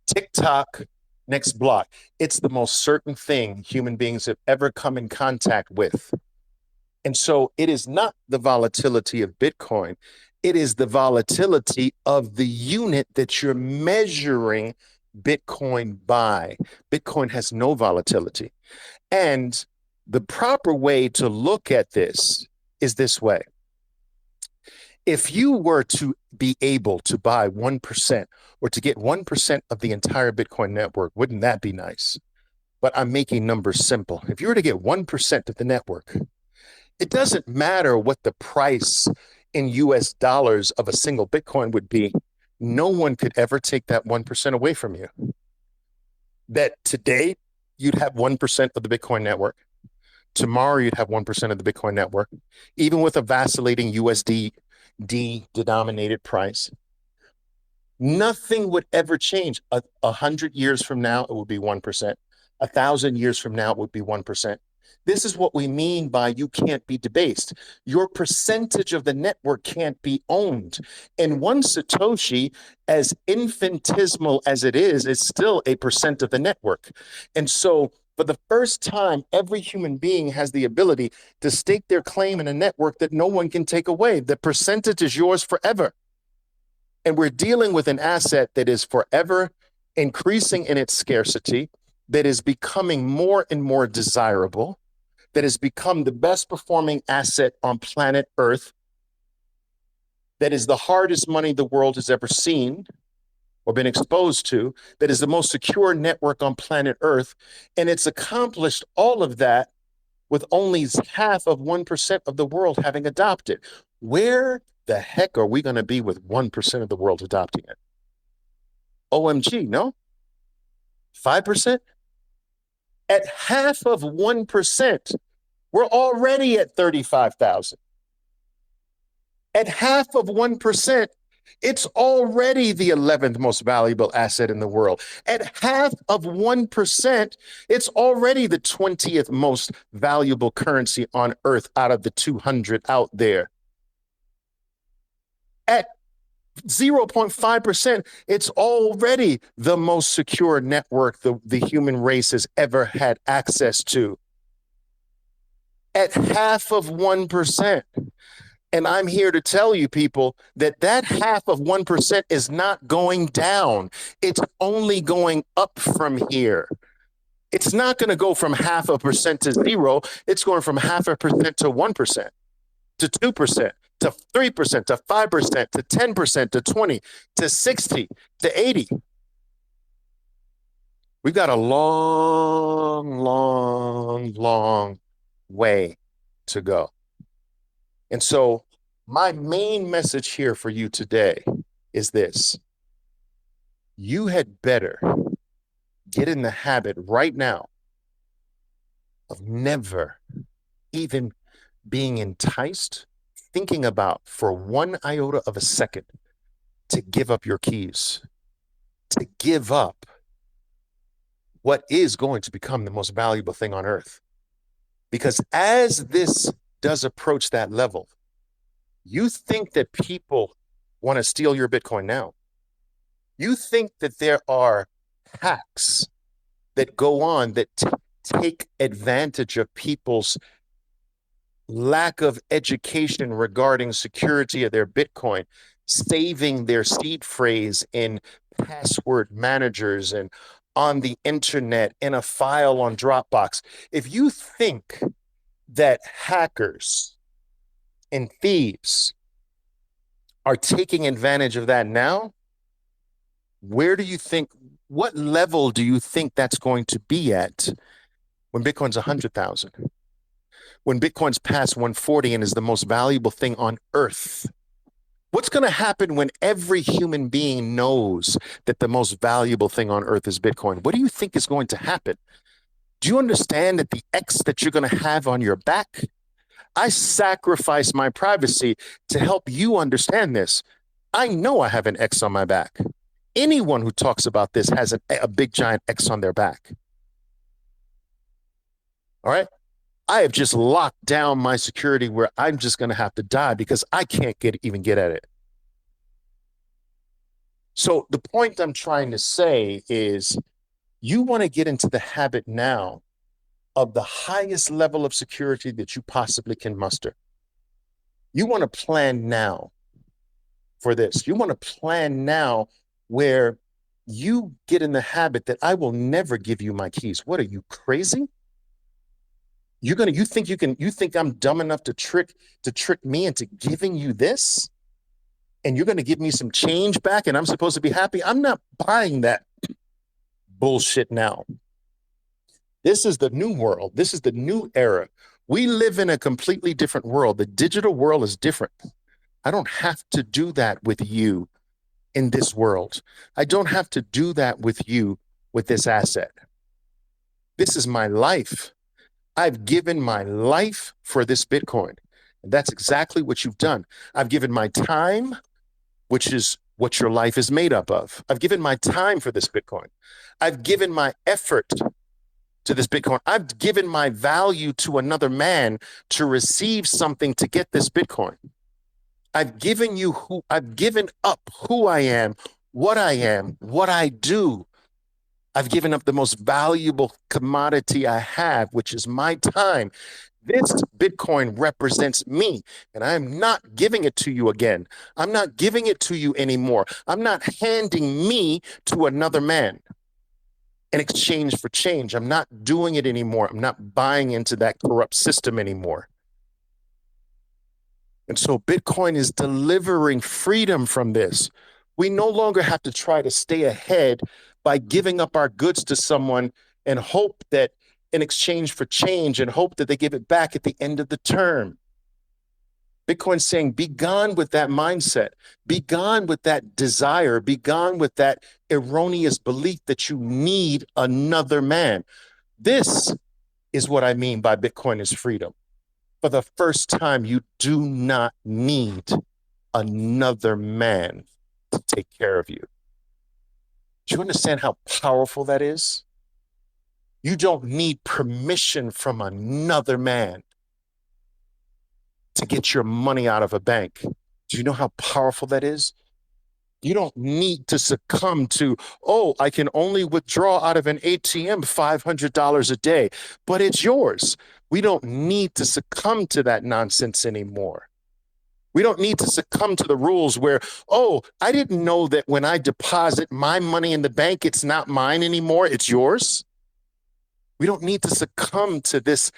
TikTok, next block. It's the most certain thing human beings have ever come in contact with. And so it is not the volatility of Bitcoin. It is the volatility of the unit that you're measuring Bitcoin by. Bitcoin has no volatility. And the proper way to look at this is this way. If you were to be able to buy 1% or to get 1% of the entire Bitcoin network, wouldn't that be nice? But I'm making numbers simple. If you were to get 1% of the network, it doesn't matter what the price in US dollars of a single Bitcoin would be. No one could ever take that 1% away from you. That today you'd have 1% of the Bitcoin network. Tomorrow you'd have 1% of the Bitcoin network, even with a vacillating USD denominated price. Nothing would ever change. 100 years from now, it would be 1%. 1,000 years from now, it would be 1%. This is what we mean by you can't be debased. Your percentage of the network can't be owned. And one Satoshi, as infinitesimal as it is still a percent of the network. And so for the first time, every human being has the ability to stake their claim in a network that no one can take away. The percentage is yours forever. And we're dealing with an asset that is forever increasing in its scarcity, that is becoming more and more desirable, that has become the best performing asset on planet Earth, that is the hardest money the world has ever seen or been exposed to, that is the most secure network on planet Earth. And it's accomplished all of that with only half of 1% of the world having adopted. Where the heck are we going to be with 1% of the world adopting it? OMG, no? 5%? At half of 1%, we're already at 35,000. At half of 1%, it's already the 11th most valuable asset in the world. At half of 1%, it's already the 20th most valuable currency on Earth out of the 200 out there. At 0.5%, it's already the most secure network the human race has ever had access to. At half of 1%. And I'm here to tell you, people, that half of 1% is not going down. It's only going up from here. It's not going to go from 0.5% to 0. It's going from 0.5% to 1%, to 2%, to 3%, to 5%, to 10%, to 20%, to 60%, to 80%. We've got a long, long, long way to go. And so my main message here for you today is this. You had better get in the habit right now of never even being enticed, thinking about for 1 iota of a second to give up your keys, to give up what is going to become the most valuable thing on Earth. Because as this does approach that level, you think that people want to steal your Bitcoin now. You think that there are hacks that go on that take advantage of people's lack of education regarding security of their Bitcoin, saving their seed phrase in password managers and on the internet in a file on Dropbox. If you think that hackers and thieves are taking advantage of that now, where do you think, what level do you think that's going to be at when Bitcoin's 100,000? When Bitcoin's past 140 and is the most valuable thing on earth? What's going to happen when every human being knows that the most valuable thing on earth is Bitcoin? What do you think is going to happen? Do you understand that the X that you're going to have on your back? I sacrifice my privacy to help you understand this. I know I have an X on my back. Anyone who talks about this has a big giant X on their back. All right? I have just locked down my security where I'm just going to have to die because I can't even get at it. So the point I'm trying to say is you want to get into the habit now of the highest level of security that you possibly can muster. You want to plan now for this. You want to plan now where you get in the habit that I will never give you my keys. What are you, crazy? You think I'm dumb enough to trick me into giving you this? And you're going to give me some change back and I'm supposed to be happy? I'm not buying that bullshit now. This is the new world. This is the new era. We live in a completely different world. The digital world is different. I don't have to do that with you in this world. I don't have to do that with you with this asset. This is my life. I've given my life for this Bitcoin. And that's exactly what you've done. I've given my time, which is what your life is made up of. I've given my time for this Bitcoin. I've given my effort to this Bitcoin. I've given my value to another man to receive something to get this Bitcoin. I've given up who I am, what I do. I've given up the most valuable commodity I have, which is my time. This Bitcoin represents me, and I'm not giving it to you again. I'm not giving it to you anymore. I'm not handing me to another man in exchange for change. I'm not doing it anymore. I'm not buying into that corrupt system anymore. And so Bitcoin is delivering freedom from this. We no longer have to try to stay ahead by giving up our goods to someone and hope that in exchange for change and hope that they give it back at the end of the term. Bitcoin's saying, be gone with that mindset. Be gone with that desire. Be gone with that erroneous belief that you need another man. This is what I mean by Bitcoin is freedom. For the first time, you do not need another man to take care of you. Do you understand how powerful that is? You don't need permission from another man to get your money out of a bank. Do you know how powerful that is? You don't need to succumb to, oh, I can only withdraw out of an ATM $500 a day, but it's yours. We don't need to succumb to that nonsense anymore. We don't need to succumb to the rules where, oh, I didn't know that when I deposit my money in the bank, it's not mine anymore, it's yours. We don't need to succumb to this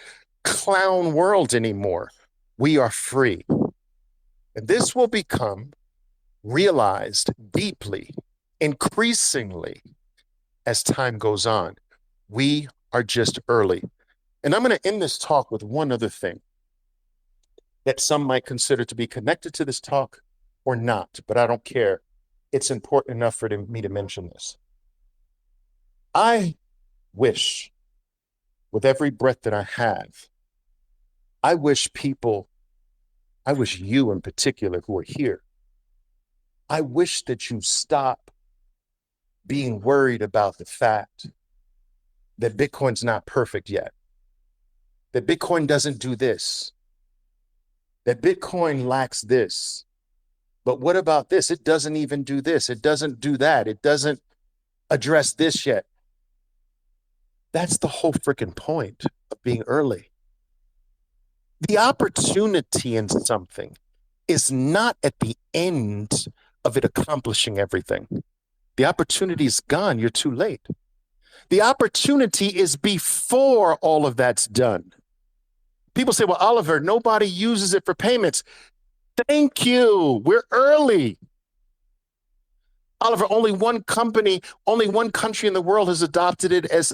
clown world anymore. We are free. And this will become realized deeply, increasingly as time goes on. We are just early. And I'm going to end this talk with one other thing that some might consider to be connected to this talk or not, but I don't care. It's important enough for me to mention this. I wish, with every breath that I have, I wish you in particular who are here, I wish that you stop being worried about the fact that Bitcoin's not perfect yet, that Bitcoin doesn't do this, that Bitcoin lacks this. But what about this? It doesn't even do this. It doesn't do that. It doesn't address this yet. That's the whole freaking point of being early. The opportunity in something is not at the end of it accomplishing everything. The opportunity is gone. You're too late. The opportunity is before all of that's done. People say, well, Oliver, nobody uses it for payments. Thank you. We're early. Oliver, only one country in the world has adopted it as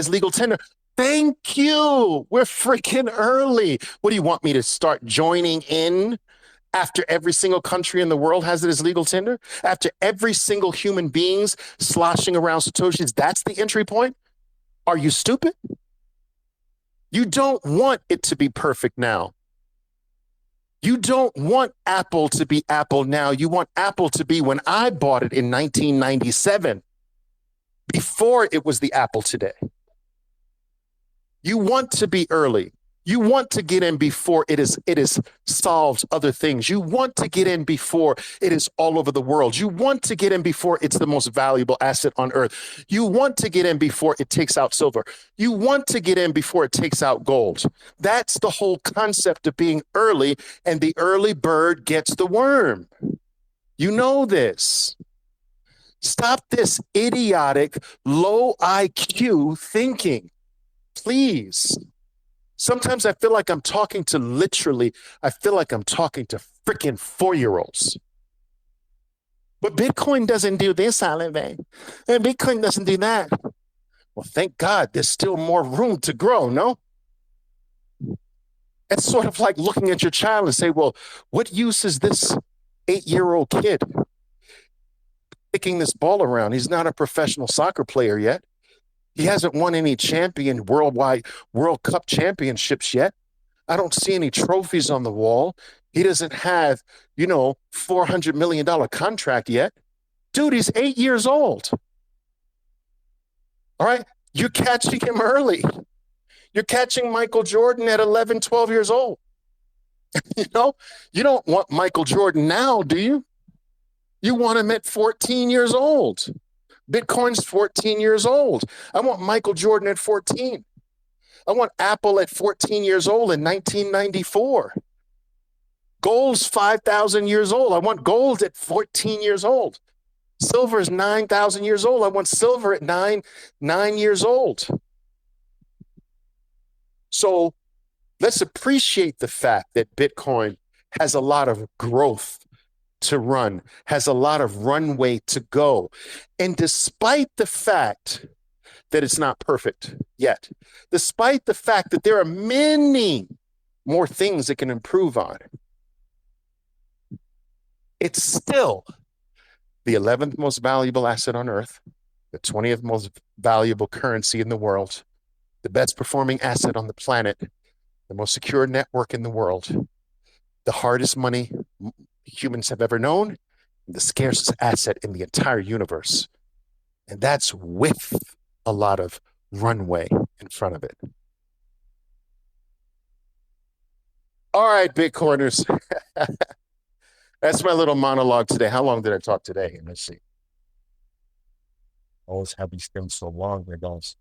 legal tender. Thank you. We're freaking early. What do you want me to start joining in after every single country in the world has it as legal tender? After every single human being's sloshing around Satoshis, that's the entry point? Are you stupid? You don't want it to be perfect now. You don't want Apple to be Apple now. You want Apple to be when I bought it in 1997, before it was the Apple today. You want to be early. You want to get in before it is solved other things. You want to get in before it is all over the world. You want to get in before it's the most valuable asset on earth. You want to get in before it takes out silver. You want to get in before it takes out gold. That's the whole concept of being early, and the early bird gets the worm. You know this. Stop this idiotic, low IQ thinking, please. Sometimes I feel like I'm talking to freaking 4-year-olds. But Bitcoin doesn't do this, Oliver. And Bitcoin doesn't do that. Well, thank God there's still more room to grow, no? It's sort of like looking at your child and say, well, what use is this 8-year-old kid kicking this ball around? He's not a professional soccer player yet. He hasn't won any World Cup championships yet. I don't see any trophies on the wall. He doesn't have, $400 million contract yet. Dude, he's 8 years old. All right. You're catching him early. You're catching Michael Jordan at 11, 12 years old. You don't want Michael Jordan now, do you? You want him at 14 years old. Bitcoin's 14 years old. I want Michael Jordan at 14. I want Apple at 14 years old in 1994. Gold's 5,000 years old. I want gold at 14 years old. Silver is 9,000 years old. I want silver at 9 years old. So let's appreciate the fact that Bitcoin has a lot of growth to run, has a lot of runway to go. And despite the fact that it's not perfect yet, despite the fact that there are many more things it can improve on, it's still the 11th most valuable asset on earth, the 20th most valuable currency in the world, the best performing asset on the planet, the most secure network in the world, the hardest money humans have ever known, the scarcest asset in the entire universe. And that's with a lot of runway in front of it. All right, Bitcoiners. That's my little monologue today. How long did I talk today? Let's see. Always have these things so long, my guys.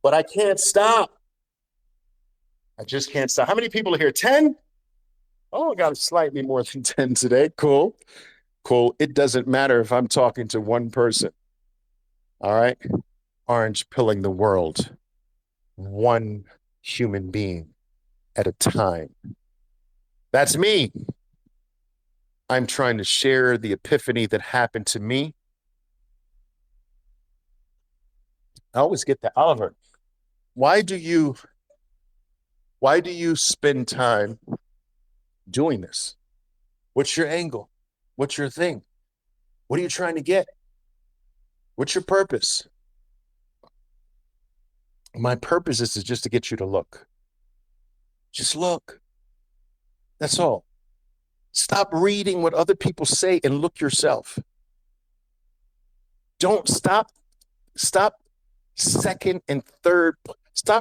But I can't stop. I just can't stop. How many people are here? 10? Oh, I got slightly more than 10 today. Cool. It doesn't matter if I'm talking to one person. All right. Orange pilling the world, one human being at a time. That's me. I'm trying to share the epiphany that happened to me. I always get that. Oliver, why do you spend time doing this? What's your angle? What's your thing? What are you trying to get? What's your purpose? My purpose is just to get you to look. Just look. That's all. Stop reading what other people say and look yourself. Don't stop stop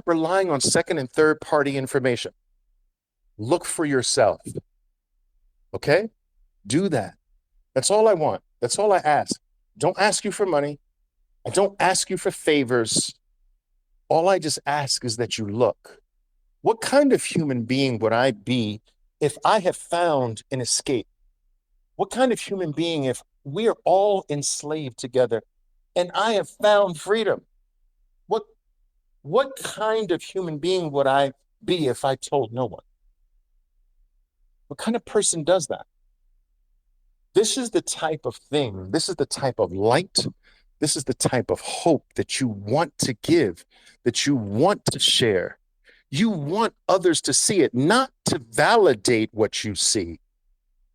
relying on second and third party information. Look for yourself. Okay? Do that. That's all I want. That's all I ask. Don't ask you for money. I don't ask you for favors. All I just ask is that you look. What kind of human being would I be if I have found an escape? What kind of human being if we are all enslaved together and I have found freedom? What what kind of human being would I be if I told no one? What kind of person does that? This is the type of thing, this is the type of light, this is the type of hope that you want to give, that you want to share. You want others to see it, not to validate what you see.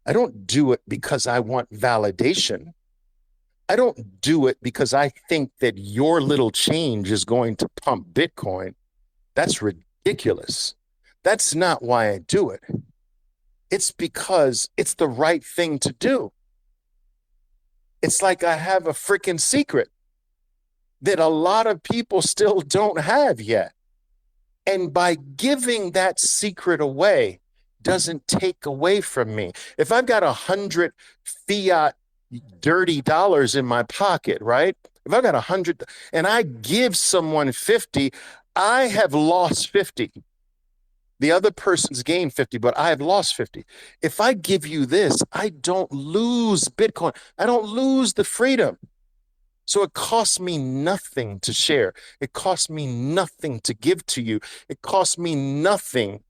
I don't do it because I want validation. I don't do it because I think that your little change is going to pump Bitcoin. That's ridiculous. That's not why I do it. It's because it's the right thing to do. It's like I have a freaking secret that a lot of people still don't have yet. And by giving that secret away doesn't take away from me. If I've got 100 fiat dirty dollars in my pocket, right? If I've got 100 and I give someone 50, I have lost 50. The other person's gained 50, but I have lost 50. If I give you this, I don't lose Bitcoin. I don't lose the freedom. So it costs me nothing to share. It costs me nothing to give to you. It costs me nothing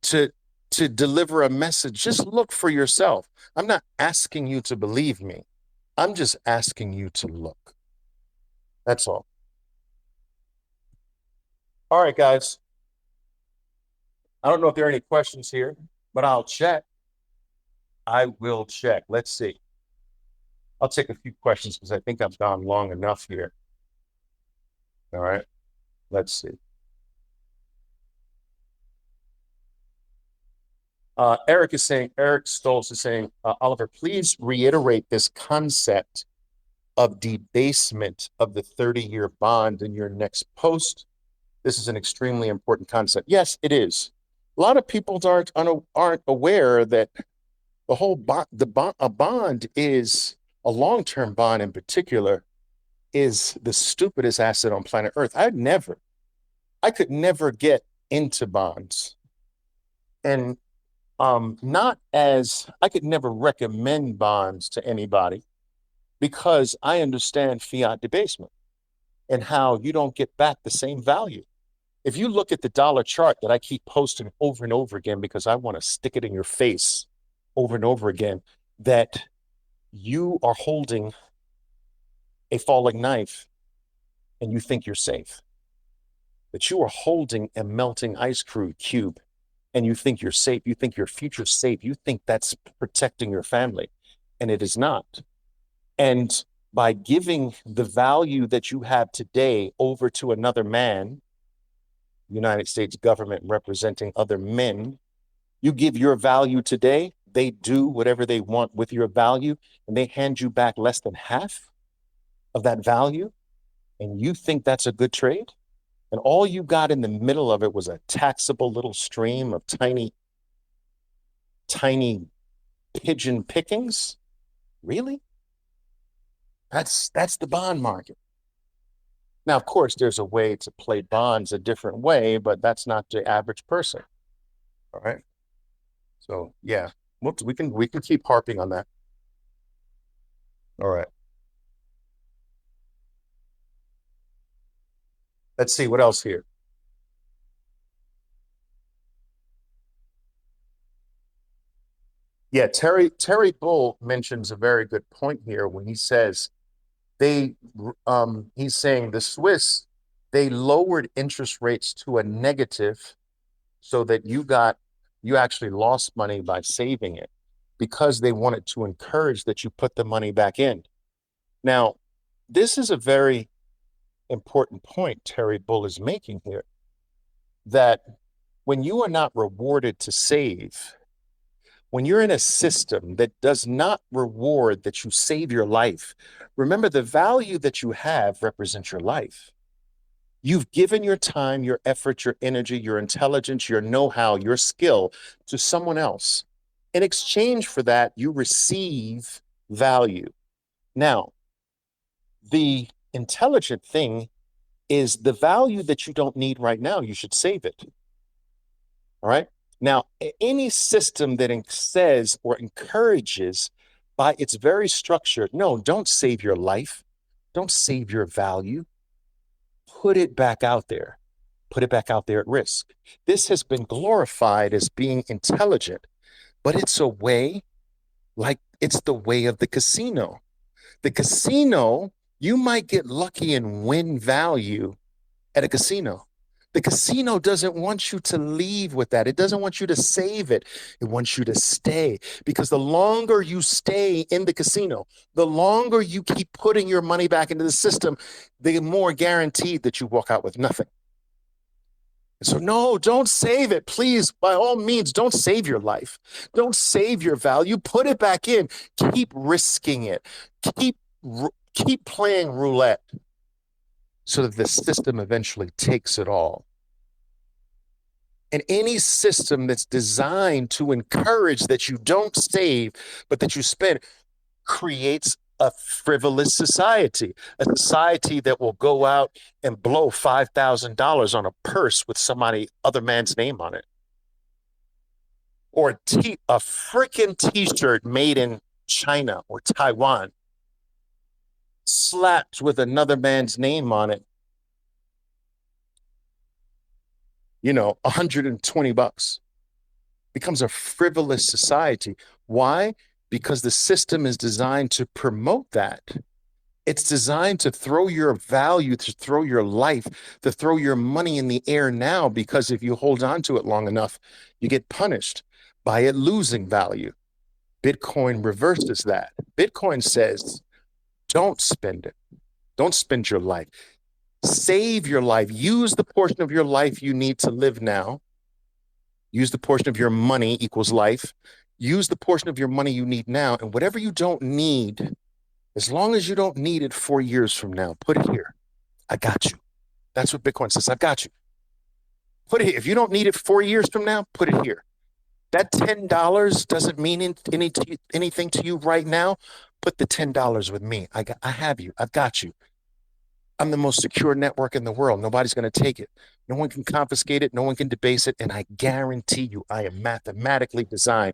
to deliver a message. Just look for yourself. I'm not asking you to believe me. I'm just asking you to look. That's all. All right, guys. I don't know if there are any questions here, but I'll check. I will check. Let's see. I'll take a few questions because I think I've gone long enough here. All right. Let's see. Eric Stolz is saying, Oliver, please reiterate this concept of debasement of the 30-year bond in your next post. This is an extremely important concept. Yes, it is. A lot of people aren't aware that the whole a bond is a long-term bond in particular is the stupidest asset on planet Earth. I could never get into bonds. And not as I could never recommend bonds to anybody because I understand fiat debasement and how you don't get back the same value. If you look at the dollar chart that I keep posting over and over again because I want to stick it in your face over and over again, that you are holding a falling knife and you think you're safe, that you are holding a melting ice cube and you think you're safe, you think your future's safe, you think that's protecting your family, and it is not. And by giving the value that you have today over to another man, United States government representing other men, you give your value today, they do whatever they want with your value, and they hand you back less than half of that value, and you think that's a good trade? And all you got in the middle of it was a taxable little stream of tiny pigeon pickings? Really? That's the bond market. Now, of course, there's a way to play bonds a different way, but that's not the average person. All right. So yeah, we can keep harping on that. All right. Let's see what else here. Yeah, Terry Bull mentions a very good point here when he says he's saying the Swiss, they lowered interest rates to a negative so that you actually lost money by saving it because they wanted to encourage that you put the money back in. Now, this is a very important point Terry Bull is making here, that when you are not rewarded to save, when you're in a system that does not reward that you save your life, remember the value that you have represents your life. You've given your time, your effort, your energy, your intelligence, your know-how, your skill to someone else. In exchange for that, you receive value. Now, the intelligent thing is the value that you don't need right now, you should save it. All right. Now, any system that says or encourages by its very structure, no, don't save your life. Don't save your value. Put it back out there. Put it back out there at risk. This has been glorified as being intelligent, but it's a way, like it's the way of the casino. The casino, you might get lucky and win value at a casino. The casino doesn't want you to leave with that. It doesn't want you to save it. It wants you to stay, because the longer you stay in the casino, the longer you keep putting your money back into the system, the more guaranteed that you walk out with nothing. So no, don't save it. Please, by all means, don't save your life. Don't save your value. Put it back in. Keep risking it. Keep playing roulette so that the system eventually takes it all. And any system that's designed to encourage that you don't save, but that you spend, creates a frivolous society, a society that will go out and blow $5,000 on a purse with somebody other man's name on it, or a freaking t-shirt made in China or Taiwan, slapped with another man's name on it, $120, becomes a frivolous society. Why? Because the system is designed to promote that. It's designed to throw your value, to throw your life, to throw your money in the air now, because if you hold on to it long enough, you get punished by it losing value. Bitcoin reverses that. Bitcoin says, don't spend it. Don't spend your life. Save your life. Use the portion of your life you need to live now. Use the portion of your money equals life. Use the portion of your money you need now, and whatever you don't need, as long as you don't need it 4 years from now, put it here. I got you. That's what Bitcoin says. I got you. Put it here. If you don't need it 4 years from now, put it here. That $10 doesn't mean anything to you right now. Put the $10 with me. I have you. I've got you. I'm the most secure network in the world. Nobody's going to take it. No one can confiscate it. No one can debase it. And I guarantee you, I am mathematically designed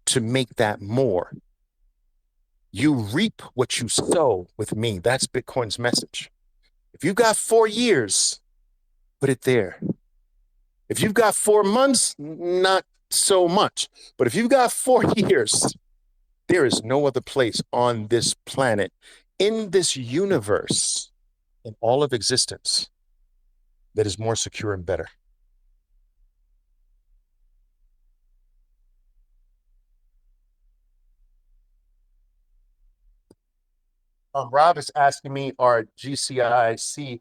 to make that more. You reap what you sow with me. That's Bitcoin's message. If you've got 4 years, put it there. If you've got 4 months, not so much. But if you've got 4 years, there is no other place on this planet, in this universe, in all of existence, that is more secure and better. Rob is asking me, are GCICs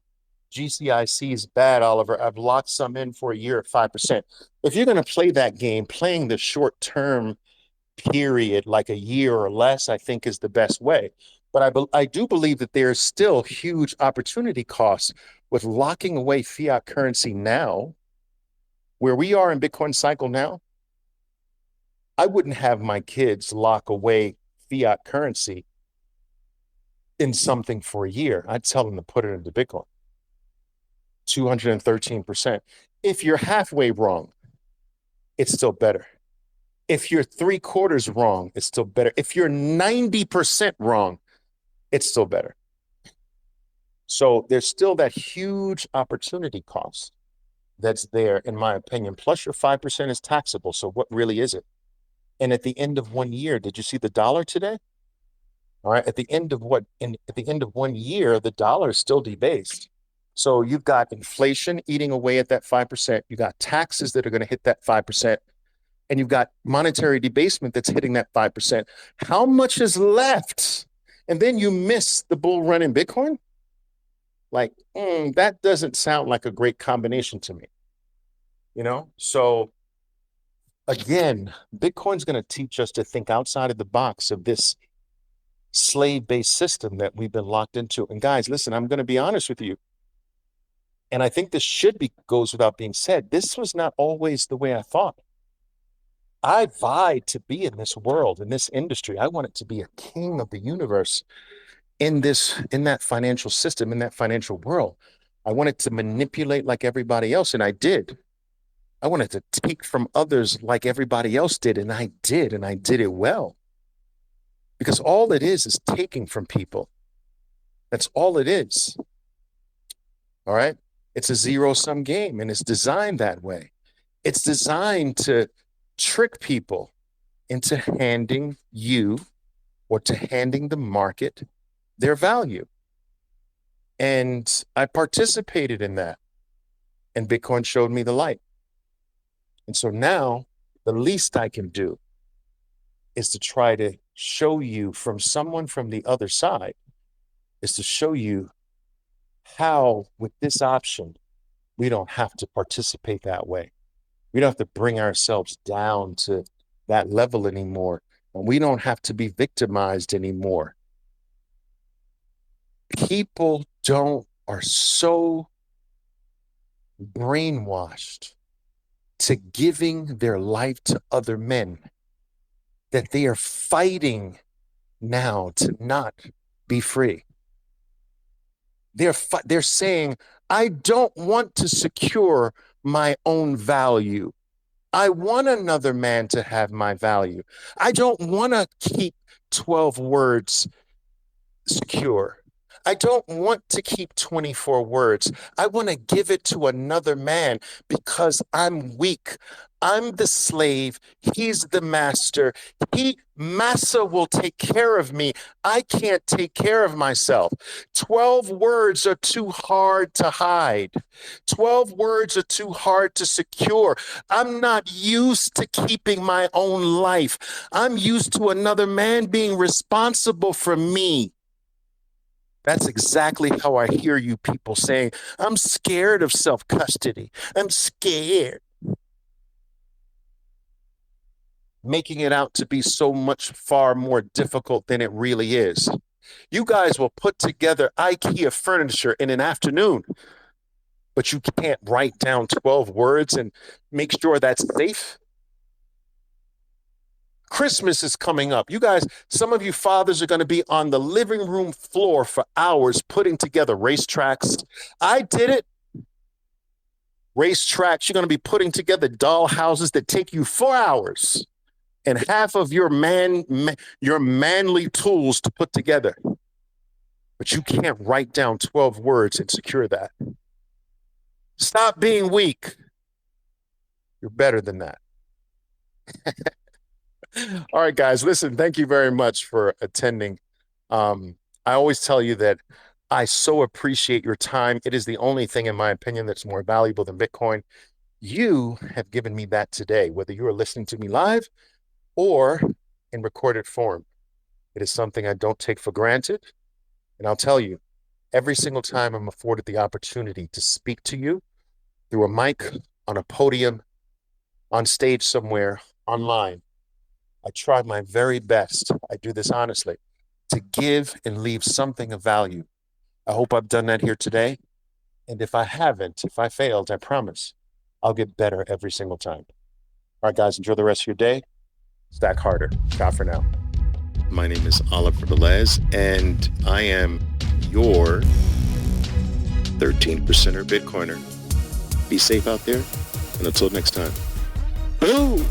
bad, Oliver? I've locked some in for a year at 5%. If you're going to play that game, playing the short-term period, like a year or less, I think is the best way. But I do believe that there's still huge opportunity costs with locking away fiat currency now. Where we are in Bitcoin cycle now, I wouldn't have my kids lock away fiat currency in something for a year. I'd tell them to put it into Bitcoin. 213%. If you're halfway wrong, it's still better. If you're 3/4 wrong, it's still better. If you're 90% wrong, it's still better. So there's still that huge opportunity cost that's there, in my opinion. Plus your 5% is taxable. So what really is it? And at the end of 1 year, did you see the dollar today? All right. At the end of 1 year, the dollar is still debased. So you've got inflation eating away at that 5%. You got taxes that are going to hit that 5%. And you've got monetary debasement that's hitting that 5%. How much is left? And then you miss the bull run in Bitcoin? Like, that doesn't sound like a great combination to me. So again, Bitcoin's going to teach us to think outside of the box of this slave-based system that we've been locked into. And guys, listen, I'm going to be honest with you. And I think this goes without being said. This was not always the way I thought. I vied to be in this world, in this industry. I wanted to be a king of the universe in that financial system, in that financial world. I wanted to manipulate like everybody else, and I did. I wanted to take from others like everybody else did, and I did it well. Because all it is taking from people. That's all it is. All right? It's a zero-sum game, and it's designed that way. It's designed to trick people into handing you or to handing the market their value. And I participated in that, and Bitcoin showed me the light. And so now the least I can do is to try to show you from someone from the other side, is to show you how with this option, we don't have to participate that way. We don't have to bring ourselves down to that level anymore. And we don't have to be victimized anymore. People are so brainwashed to giving their life to other men that they are fighting now to not be free. They're saying, I don't want to secure my own value. I want another man to have my value. I don't want to keep 12 words secure. I don't want to keep 24 words. I want to give it to another man because I'm weak. I'm the slave. He's the master. Massa will take care of me. I can't take care of myself. 12 words are too hard to hide. 12 words are too hard to secure. I'm not used to keeping my own life. I'm used to another man being responsible for me. That's exactly how I hear you people saying, I'm scared of self-custody. I'm scared. Making it out to be so much far more difficult than it really is. You guys will put together IKEA furniture in an afternoon, but you can't write down 12 words and make sure that's safe. Christmas is coming up. You guys, some of you fathers are going to be on the living room floor for hours putting together racetracks. I did it. Racetracks, you're going to be putting together doll houses that take you 4 hours and half of your manly tools to put together. But you can't write down 12 words and secure that. Stop being weak. You're better than that. All right, guys, listen, thank you very much for attending. I always tell you that I so appreciate your time. It is the only thing, in my opinion, that's more valuable than Bitcoin. You have given me that today, whether you are listening to me live or in recorded form. It is something I don't take for granted. And I'll tell you, every single time I'm afforded the opportunity to speak to you through a mic, on a podium, on stage somewhere, online, I try my very best, I do this honestly, to give and leave something of value. I hope I've done that here today. And if I haven't, if I failed, I promise I'll get better every single time. All right, guys, enjoy the rest of your day. Stack harder. Ciao for now. My name is Oliver Velez, and I am your 13%er Bitcoiner. Be safe out there, and until next time. Boom!